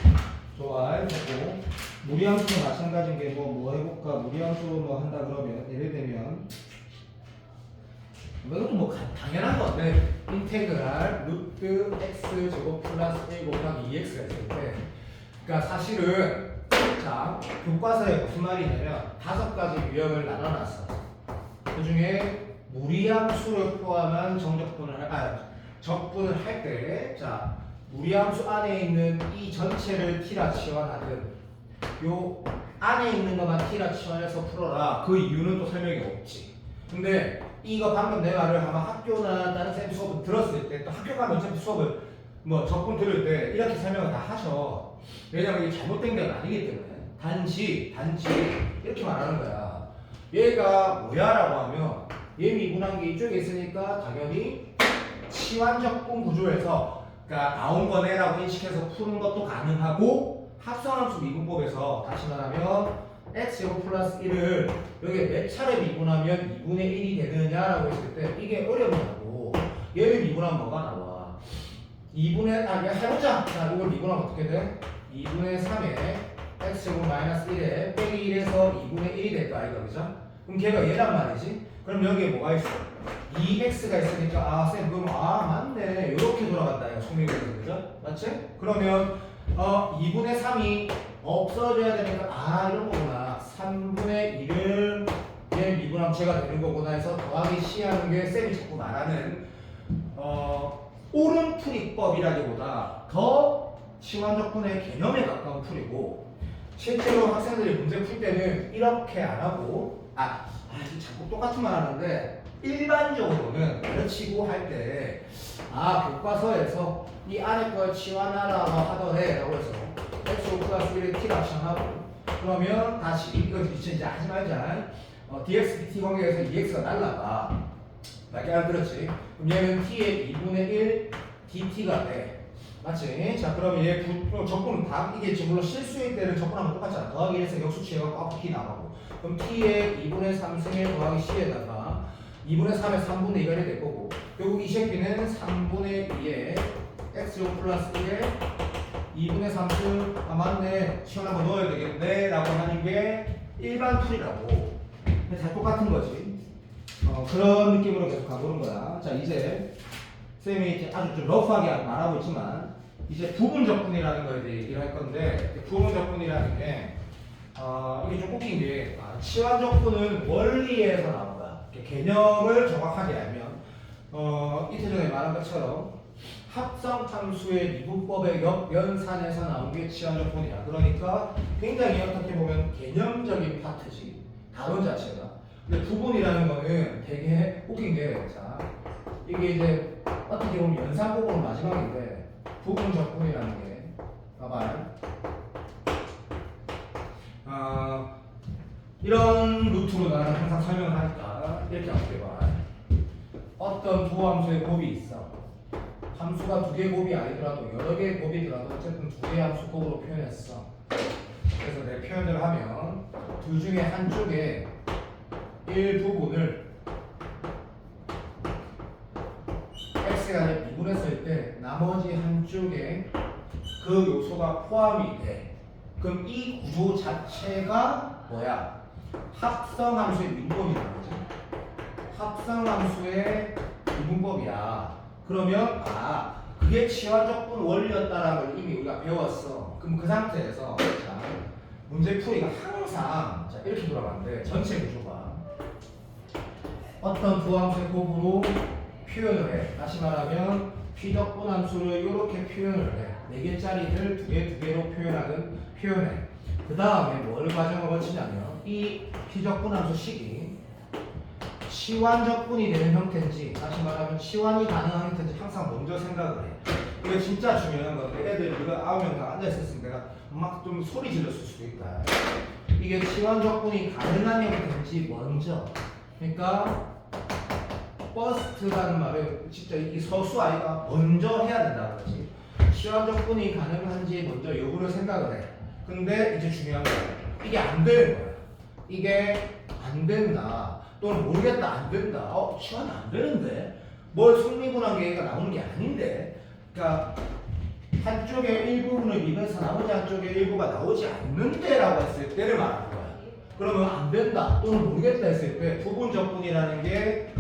좋아. 됐고 무리함수도 마찬가지인 게 뭐 해볼까. 무리함수로 뭐 한다 그러면 예를 들면 이것도 뭐 당연한 건데 인테그랄 루트 x 제곱 플러스 1 곱하기 2x가 있을 때 그러니까 사실은 자 교과서에 무슨 말이냐면 5가지 유형을 나눠놨어. 그 중에 무리함수를 포함한 적분을 할 때 자 무리함수 안에 있는 이 전체를 t라 치환하든 요 안에 있는 것만 t라 치환해서 풀어라. 그 이유는 또 설명이 없지. 근데 이거 방금 내 말을 아마 학교나 다른 쌤 수업을 들었을 때 또 학교 가면 어차피 수업을 뭐 적분 들을 때 이렇게 설명을 다 하셔. 왜냐면 이게 잘못된 게 아니기 때문에 단지 이렇게 말하는 거야. 얘가 뭐야라고 하면 얘 미분한 게 이쪽에 있으니까 당연히 치환적분 구조에서 그러니까 나온 거네라고 인식해서 푸는 것도 가능하고 합성함수 미분법에서 다시 말하면 x제곱 플러스 1을 여기에 몇 차례 미분하면 2분의 1이 되느냐라고 했을 때 이게 어렵냐고. 얘를 미분하면 뭐가 나와? 2분의 해보자. 자 이걸 미분하면 어떻게 돼? 2분의 3에 x제곱 마이너스 1에 빼기 1에서 2분의 1이 될 거 아이가 그죠? 그럼 걔가 얘란 말이지? 그럼 여기에 뭐가 있어? 2x가 있으니까 쌤 그럼 맞네 요렇게 돌아간다 이거 속미분에서 그죠? 맞지? 그러면 2분의 3이 없어져야 되니까 이런 거구나. 3분의 1을 얘 미분함체가 되는 거구나 해서 더하기 c 하는 게 쌤이 자꾸 말하는 옳은 풀이법이라기보다 더 치환적분의 개념에 가까운 풀이고 실제로 학생들이 문제 풀 때는 이렇게 안 하고 자꾸 똑같은 말 하는데 일반적으로는 그렇지고 할 때 교과서에서 이 안에 걸 치환하라고 하더래 라고 해서 x 플러스 1의 t를 합성하고 그러면 다시 이거 이제 하지 말자. dx dt 관계에서 2x가 날라가 맞게 알아들었지? 그럼 얘는 t의 2분의 1 dt가 돼. 맞지? 자 그러면 얘 적분은 다 이게 지금 물론 실수일 때는 적분하면 똑같잖아. 더하기 1에서 역수치해갖고 앞으로 t 나가고 그럼 t의 2분의 3승에 더하기 c에다가 2분의 3에 3분의 2가 이렇게 될 거고 결국 이 새끼는 3분의 2에 x제곱 플러스 1에 2분의 3승 맞네 시원한 거 넣어야 되겠네 라고 하는 게 일반 풀이라고. 근데 다 똑같은 거지. 그런 느낌으로 계속 가보는 거야. 자 이제 쌤이 이제 아주 좀 러프하게 말하고 있지만 이제 부분적분이라는 거에 대해 얘기를 할 건데 부분적분이라는 게 이게 좀 웃긴 게 치환적분은 원리에서 나온 거야. 개념을 정확하게 알면 이틀 전에 말한 것처럼 합성함수의 미분법의 역연산에서 나온 게 치환적분이야. 그러니까 굉장히 어떻게 보면 개념적인 파트지 단원 자체가. 근데 부분이라는 거는 되게 웃긴 게 자 이게 이제 어떻게 보면 연산법으로 마지막인데 부분적분이라는 게 봐봐. 이런 루트로 나는 항상 설명을 하니까 이렇게 한번 해봐. 어떤 두 함수의 곱이 있어. 함수가 두 개의 곱이 아니더라도 여러 개의 곱이더라도 어쨌든 두 개의 함수 곱으로 표현했어. 그래서 내 표현을 하면 둘 중에 한쪽에 일부분을 x가 미분했을 때 나머지 한쪽에 그 요소가 포함이 돼. 그럼 이 구조 자체가 뭐야? 합성함수의 미분법이라는 거지. 합성함수의 미분법이야. 그러면 그게 치환적분 원리였다라는 걸 이미 우리가 배웠어. 그럼 그 상태에서 자 문제 풀이가 항상 자 이렇게 돌아가는데 전체 구조가 어떤 두 함수의 곱으로 표현을 해. 다시 말하면 피적분 함수를 이렇게 표현을 해. 4개짜리를 2개로 표현해. 그 다음에 뭘 과정을 거치냐면 이 피적분 함수 식이 치환적분이 되는 형태인지 다시 말하면 치환이 가능한 형태인지 항상 먼저 생각을 해. 이게 진짜 중요한 건데 애들 우리가 9명 다 앉아있었으면 내가 막 좀 소리 질렀을 수도 있다. 이게 치환적분이 가능한 형태인지 먼저, 그러니까 first라는 말을 진짜 이 서수 아이가 먼저 해야 된다는 거지. 치환적분이 가능한지 먼저 여부를 생각을 해. 근데 이제 중요한 거야. 이게 안 되는 거야. 이게 안 된다. 또는 모르겠다, 안 된다. 치환이 안 되는데? 뭘 성미분한계가 나오는 게 아닌데? 그러니까 한쪽의 일부분을 미분해서 나머지 한쪽의 일부가 나오지 않는데 라고 했을 때를 말하는 거야. 그러면 안 된다 또는 모르겠다 했을 때 부분적분이라는 게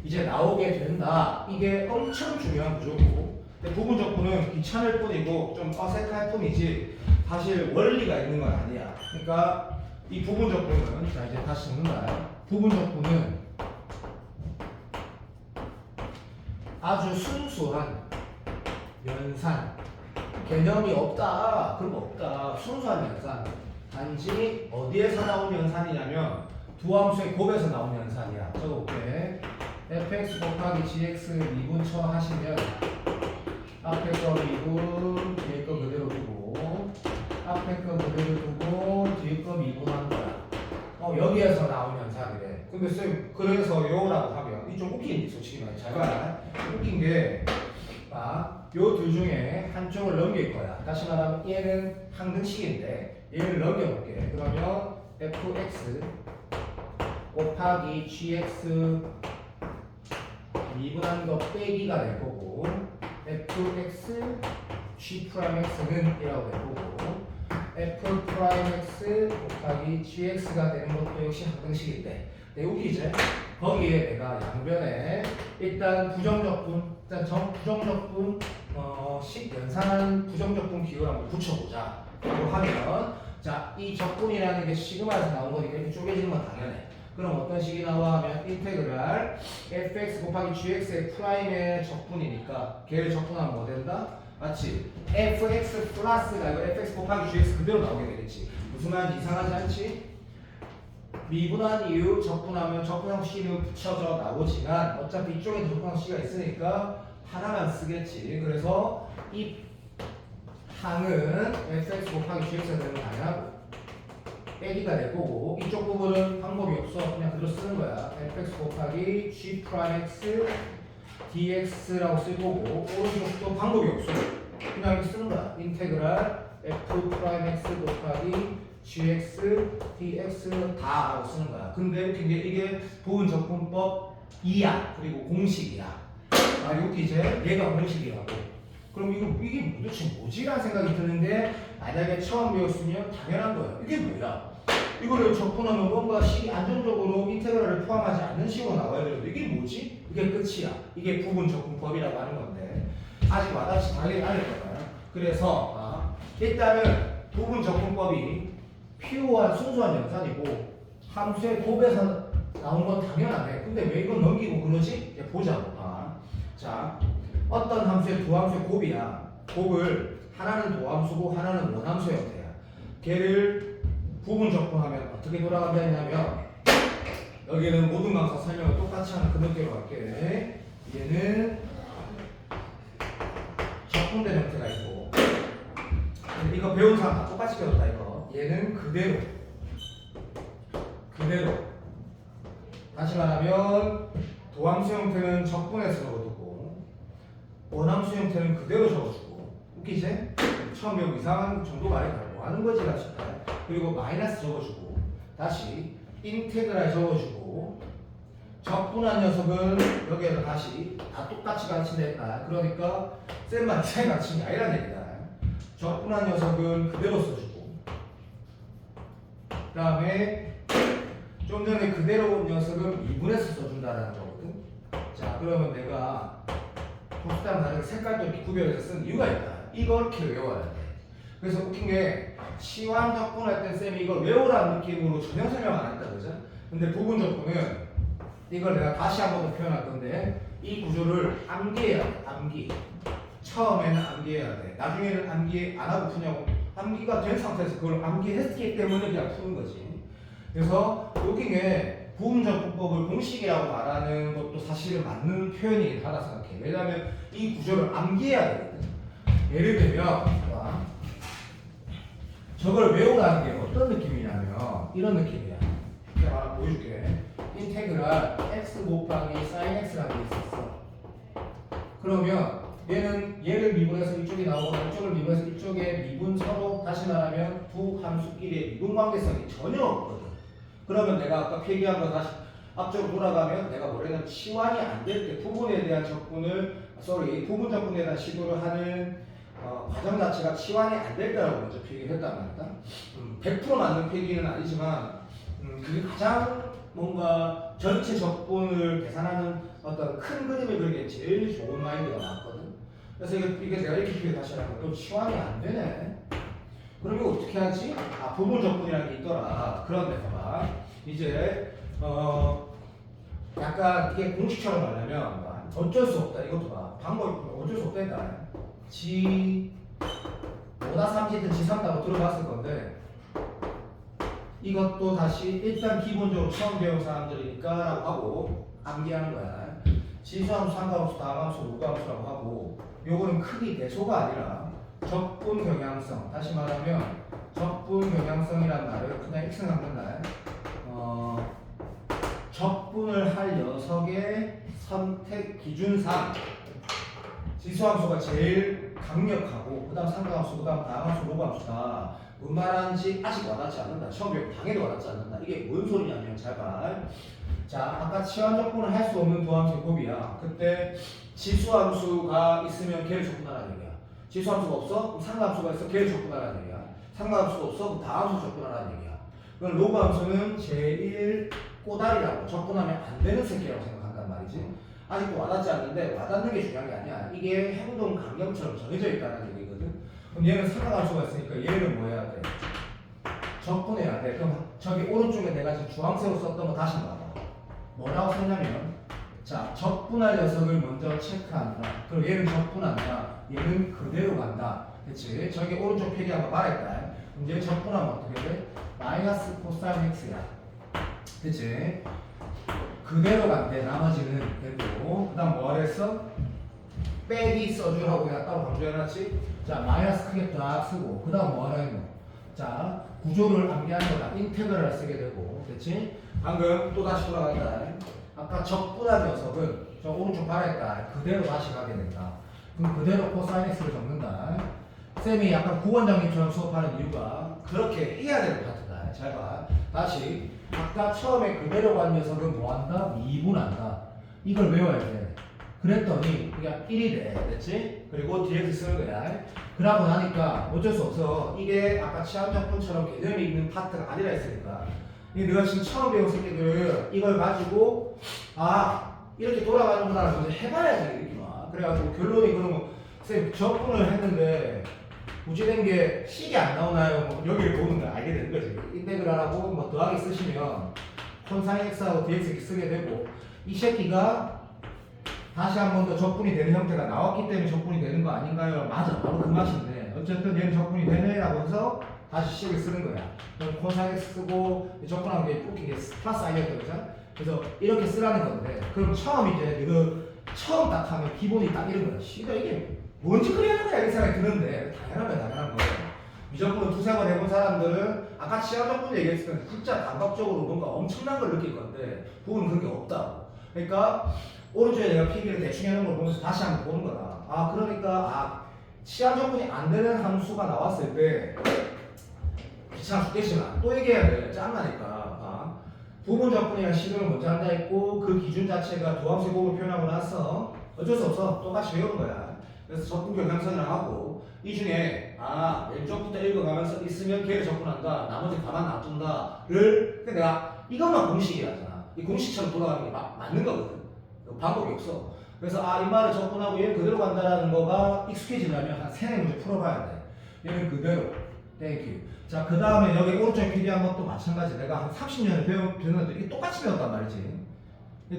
이제 나오게 된다. 이게 엄청 중요한 구조고, 근데 부분적분은 귀찮을 뿐이고 좀 어색할 뿐이지 사실 원리가 있는 건 아니야. 그러니까 이 부분적분은, 자 이제 다시 읽는다. 부분적분은 아주 순수한 연산, 개념이 없다, 그런 거 없다, 순수한 연산. 단지 어디에서 나온 연산이냐면 두 함수의 곱에서 나온 연산이야. 적어볼게. fx 곱하기 gx 미분 처하시면 앞에 거 미분, 뒤에 거 그대로 두고, 앞에 거 그대로 두고 뒤에 거 미분한 거야. 여기에서 나온 연산이래. 근데 쌤, 그래서 요라고 하면 이 좀 웃긴지 솔직히 말해. 잘 봐라. 웃긴 게, 요 둘 중에 한쪽을 넘길 거야. 다시 말하면 얘는 항등식인데 얘를 넘겨볼게. 그러면 fx 곱하기 gx 미분한 거 빼기가 될 거고, fx g'x는 이라고 될 거고, f'x 곱하기 gx가 되는 것도 역시 항등식인데, 웃기지? 거기에 내가 양변에 일단 부정적분, 부정적분 식 연산하는 부정적분 기호를 한번 붙여보자. 라고 하면, 자, 이 적분이라는 게 시그마에서 나온 거니까 이렇게 쪼개지는 건 당연해. 그럼 어떤 식이 나와 하면 인테그랄 fx 곱하기 gx의 프라임의 적분이니까 걔를 적분하면 뭐 된다? 마치 fx 플러스가 이거 fx 곱하기 gx 그대로 나오게 되겠지. 무슨 말인지 이상하지 않지? 미분한 이유 적분하면 적분형 C는 붙여져 나오지만 어차피 이쪽에 적분형 C가 있으니까 하나만 쓰겠지. 그래서 이 항은 fx 곱하기 gx가 되는 거 당연하고 빼기가 될 거고, 이쪽 부분은 방법이 없어. 그냥 그대로 쓰는 거야. fx 곱하기 g'x dx라고 쓸 거고, 오른쪽도 방법이 없어. 그냥 이렇게 쓰는 거야. 인테그랄 f'x 곱하기 gx dx 다 라고 쓰는 거야. 근데 웃긴 게 이게 부분적분법 2야. 그리고 공식이야. 웃기지? 얘가 공식이라고. 그럼 이게 도대체 뭐지라는 생각이 드는데, 만약에 처음 배웠으면 당연한 거야. 이게 뭐야? 이거를 적분하면 뭔가 식이 안정적으로 인테그랄을 포함하지 않는 식으로 나와야 되는데 이게 뭐지? 이게 끝이야. 이게 부분적분법이라고 하는 건데 아직 와닿지 당연히 않을 거야. 그래서 일단은 부분적분법이 피오한 순수한 연산이고 함수의 곱에서 나온 건 당연하네. 근데 왜 이건 넘기고 그러지? 이제 보자고. 자, 어떤 함수의 두 함수의 곱이야. 곱을 하나는 도함수고 하나는 원함수 형태야. 걔를 부분 적분하면 어떻게 돌아간다냐면, 여기는 모든 강사 설명을 똑같이 하는 그 느낌으로 할게. 얘는 적분된 형태가 있고, 이거 배운 사람 다 똑같이 배웠다 이거. 얘는 그대로 다시 말하면 도함수 형태는 적분해서 적어두고 원함수 형태는 그대로 적어주고. 웃기지? 처음 배우고 이상한 정도 말이 뭐 하는 거지 나 싶다. 그리고 마이너스 적어주고 다시 인테그랄 적어주고 적분한 녀석은 여기에서 다시 다 똑같이 가르친다. 그러니까 쌤만 차이 가르친 게 아니란 얘기다. 적분한 녀석은 그대로 써주고, 그 다음에 좀 전에 그대로 온 녀석은 미분해서 써준다라는 거거든. 자, 그러면 내가 독수랑 다르게 색깔도 이렇게 구별해서 쓴 이유가 있다. 이걸 이렇게 외워야 돼. 그래서 웃긴 게 치환 적분할 때 쌤이 이걸 외우라는 느낌으로 전혀 설명 안 했다, 그죠? 근데 부분 적분은 이걸 내가 다시 한 번 더 표현할 건데 이 구조를 암기해야 돼. 암기. 처음에는 암기해야 돼. 나중에는 암기 안 하고 푸냐고. 암기가 된 상태에서 그걸 암기했기 때문에 그냥 푸는 거지. 그래서 웃긴 게 부분적분법을 공식이라고 말하는 것도 사실은 맞는 표현이긴 하다 생각해. 왜냐하면 이 구조를 암기해야 되거든. 예를 들면 봐. 저걸 외우라는 게 어떤 느낌이냐면 이런 느낌이야. 내가 하나 보여줄게. 인테그랄 x 곱하기 sin x라는 게 있었어. 그러면 얘를 미분해서 이쪽이 나오거나 이쪽을 미분해서 이쪽에 미분 서로 다시 말하면 두 함수끼리의 미분 관계성이 전혀 없거든. 그러면 내가 아까 필기한 거 다시 앞쪽으로 돌아가면 내가 뭐냐면 치환이 안 될 때 부분에 대한 부분 적분에 대한 시도를 하는 과정 자체가 치환이 안 될 때라고 먼저 필기를 했단 말이다. 100% 맞는 필기는 아니지만 그게 가장 뭔가 전체 적분을 계산하는 어떤 큰 그림을 그리기에 제일 좋은 마인드가 맞거든. 그래서 이게 내가 이렇게 필기 다시 하는 거 치환이 안 되네. 그럼 이거 어떻게 하지? 아, 부분 적분이라는 게 있더라. 그런데 봐봐. 이제 약간 이게 공식처럼 하려면 어쩔 수 없다. 이것도 봐. 방법이 어쩔 수 없다. G 5-3G든 G3다고 들어봤을 건데 이것도 다시 일단 기본적으로 처음 배운 사람들이니까 라고 하고 암기하는 거야. 지수함수, 상가함수, 다함수, 로그함수라고 하고 요거는 크기 대소가 아니라 적분 경향성. 다시 말하면 적분 경향성이란 말을 그냥 X 남는다. 적분을 할 녀석의 선택 기준상 지수함수가 제일 강력하고 그 다음 상가함수, 그 다음 다함수, 로그함수다. 뭔 말하는지 아직 와닿지 않는다. 처음 배우고 당연히 와닿지 않는다. 이게 뭔 소리냐면 잘 봐. 자, 아까 치환 적분을 할 수 없는 두 함수의 곱이야. 그때 지수함수가 있으면 걔를 적분하라는 얘기야. 지수함수가 없어? 그럼 상가함수가 있어? 걔를 적분하라는 얘기야. 상가함수가 없어? 그럼 다함수 적분하라는 얘기야. 그럼 로그함수는 제일 꼬다리라고 적분하면 안 되는 새끼라고 생각한단 말이지. 아직도 와닿지 않는데 와닿는 게 중요한 게 아니야. 이게 행동 강령처럼 정해져 있다는 얘기거든. 그럼 얘는 상가함수가 있으니까 얘는 뭐 해야 돼? 적분해야 돼. 그럼 저기 오른쪽에 내가 지금 주황색으로 썼던 거 다시 봐봐. 뭐라고 썼냐면 자, 적분할 녀석을 먼저 체크한다. 그럼 얘는 적분한다. 얘는 그대로 간다. 그치? 저기 오른쪽 필기 한번 말했다. 그럼 얘 적분하면 어떻게 돼? 마이너스 코사인 x야. 그치? 그대로 간대. 나머지는 되고. 그 다음 뭐 하랬어? 빼기 써주라고 내가 따로 강조해놨지? 자, 마이너스 크게 딱 쓰고. 그 다음 뭐 하라 했노? 자, 구조를 암기하는 거다. 인테그랄을 쓰게 되고. 그치? 방금 또 다시 돌아간다. 아까 적분한 녀석은 저 오른쪽 발했다. 그대로 다시 가게 된다. 그럼 그대로 코사인 x를 적는다. 쌤이 약간 구원장님처럼 수업하는 이유가 그렇게 해야 되는 파트다. 잘 봐. 다시 아까 처음에 그대로 간 녀석은 뭐한다? 미분한다. 이걸 외워야 돼. 그랬더니 그냥 1이 돼. 됐지? 그리고 dx 쓰는 거야. 그러고 나니까 어쩔 수 없어. 이게 아까 치환적분처럼 개념이 있는 파트가 아니라 했으니까. 내가 지금 처음 배운 새끼들 이걸 가지고 이렇게 돌아가는구나 먼저 해봐야지 이렇게 와. 그래가지고 결론이 그러면 쌤 적분을 했는데 굳이 된 게 식이 안 나오나요? 뭐 여기를 보는 걸 알게 되는 거지. 인테그랄하고 뭐 더하기 쓰시면 콘사인 x하고 dx 쓰게 되고 이 새끼가 다시 한 번 더 적분이 되는 형태가 나왔기 때문에 적분이 되는 거 아닌가요? 맞아, 바로 그 맛인데 어쨌든 얘는 적분이 되네라고 해서 다시 식을 쓰는 거야. 그럼 코사인 x 쓰고 적분한 게 웃긴 게 플러스 i였거든. 그래서 이렇게 쓰라는 건데 그럼 처음 이제 처음 딱 하면 기본이 딱 이런 거야. 씨가 이게 뭔지 그래야 하는 거야 이런 생각이 드는데 당연한 거예요. 미적분을 두세 번 해본 사람들은 아까 치환적분 얘기했을 때 진짜 감각적으로 뭔가 엄청난 걸 느낄 건데 부분은 그런 게 없다고. 그러니까 오른쪽에 내가 필기를 대충 해놓은 걸 보면서 다시 한번 보는 거다. 그러니까 치환적분이 안 되는 함수가 나왔을 때 귀찮아 죽겠지만 또 얘기해야 돼. 짱나니까. 부분 적분이랑 시도를 먼저 한다 했고 그 기준 자체가 두함수의 곱을 표현하고 나서 어쩔 수 없어. 똑같이 외우는 거야. 그래서 적분 경향성이랑 하고 이 중에 왼쪽부터 읽어가면서 있으면 걔를 적분한다. 나머지 가만 놔둔다를 내가 이것만 공식이라잖아. 이 공식처럼 돌아가는 게 맞는 거거든. 방법이 없어. 그래서 이 말을 적분하고 얘는 그대로 간다라는 거가 익숙해지려면 한 3-4문제 풀어봐야 돼. 얘는 그대로. 땡큐. 자, 그 다음에 여기 오른쪽에 필요한 것도 마찬가지. 내가 한 30년을 배웠는데 이게 똑같이 배웠단 말이지.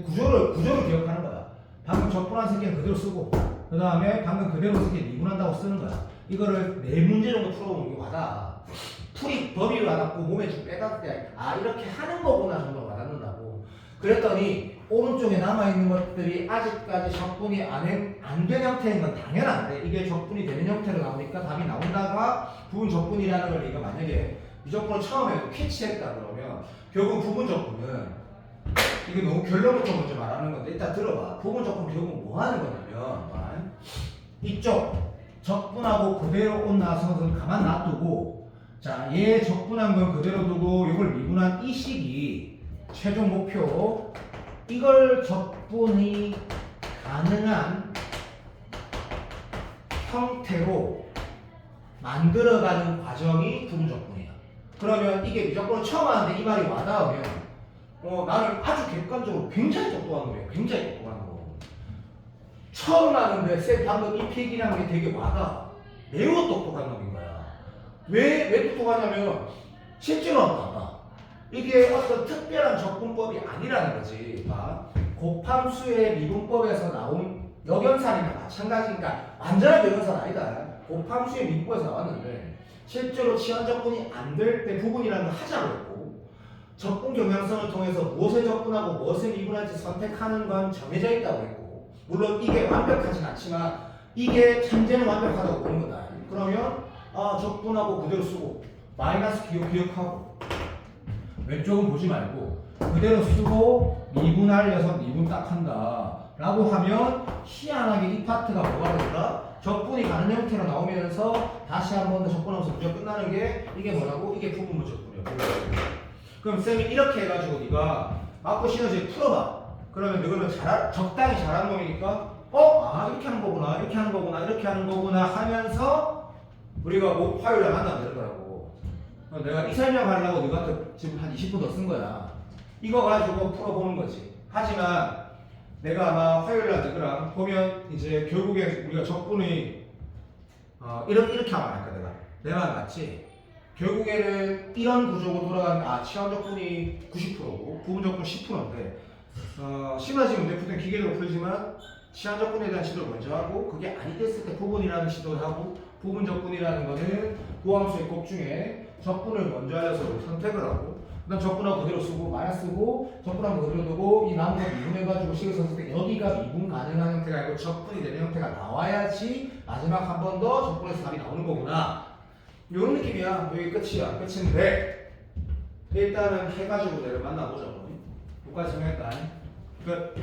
구조를 기억하는 거야. 방금 적분한 새끼는 그대로 쓰고, 그 다음에 방금 그대로 새끼 미분한다고 쓰는 거야. 이거를 4문제 정도 풀어보는 게 와닿아. 풀이 범위를 와닿고 몸에 좀 빼닿을 때, 이렇게 하는 거구나 정도 와닿는다고. 그랬더니 오른쪽에 남아있는 것들이 아직까지 적분이 안 된 형태인 건 당연한데 이게 적분이 되는 형태로 나오니까 답이 나온다가 부분 적분이라는 걸 네가 만약에 이 적분을 처음에 캐치했다 그러면 결국 부분 적분은 이게 너무 결론부터 먼저 말하는 건데 일단 들어봐. 부분 적분 결국 뭐 하는 거냐면 이쪽 적분하고 그대로 온 나서는 가만 놔두고 자, 얘 적분한 건 그대로 두고 이걸 미분한 이 식이 최종 목표 이걸 적분이 가능한 형태로 만들어가는 과정이 부분 적분이야. 그러면 이게 미적분을 처음 하는데 이 말이 와닿으면 나는 아주 객관적으로 굉장히 똑똑한 거예요. 굉장히 똑똑한 거. 처음 하는데 쌤 방금 이 필기라는 게 되게 와닿아. 매우 똑똑한 놈인 거야. 왜 똑똑하냐면 실제로 와닿아. 이게 어떤 특별한 적분법이 아니라는 거지. 곱함수의 미분법에서 나온 역연산이나 마찬가지니까 완전한 역연산 아니다. 곱함수의 미분법에서 나왔는데 실제로 치환 적분이 안 될 때 부분이라는 걸 하자고 했고 적분 경향성을 통해서 무엇을 적분하고 무엇을 미분할지 선택하는 건 정해져 있다고 했고 물론 이게 완벽하진 않지만 이게 참재는 완벽하다고 보는 거다. 그러면 적분하고 그대로 쓰고 마이너스 기억하고 왼쪽은 보지 말고 그대로 쓰고 미분하려서 미분 딱 한다 라고 하면 희한하게 이 파트가 뭐가 되더라? 적분이 가는 형태로 나오면서 다시 한 번 더 적분하면서 문제가 끝나는 게 이게 뭐라고? 이게 부분 적분이야. 그럼 쌤이 이렇게 해가지고 네가 맞고 시너지 풀어봐. 그러면 너는 적당히 잘하는 놈이니까 이렇게 하는 거구나 이렇게 하는 거구나 이렇게 하는 거구나 하면서 우리가 화요일에 만나면 되더라고. 내가 이 설명하려고 너한테 지금 한 20분 더 쓴 거야. 이거 가지고 풀어보는 거지. 하지만 내가 아마 화요일날 너희랑 보면 이제 결국에 우리가 적분이 이렇게 하면 안 할까 내 말 맞지? 결국에는 이런 구조로 돌아가는 치환 적분이 90%고 부분 적분 10%인데 시너지 문제 풀 땐 기계적으로 풀지만 치환 적분에 대한 시도를 먼저 하고 그게 아니 됐을 때 부분이라는 시도를 하고 부분 적분이라는 거는 고함수의 곱 중에 적분을 먼저 알려서 선택을 하고 그다음 적분하고 그대로 쓰고 마이너스 쓰고 적분하고 그대로 두고 이 남은 거 미분해가지고 식을 썼을 때 여기가 미분 가능한 형태가 아니고 적분이 되는 형태가 나와야지 마지막 한 번 더 적분에서 답이 나오는 거구나 이런 느낌이야. 여기 끝이야. 끝인데 일단은 해가지고 내를 만나보자고. 여기까지 정했다. 끝.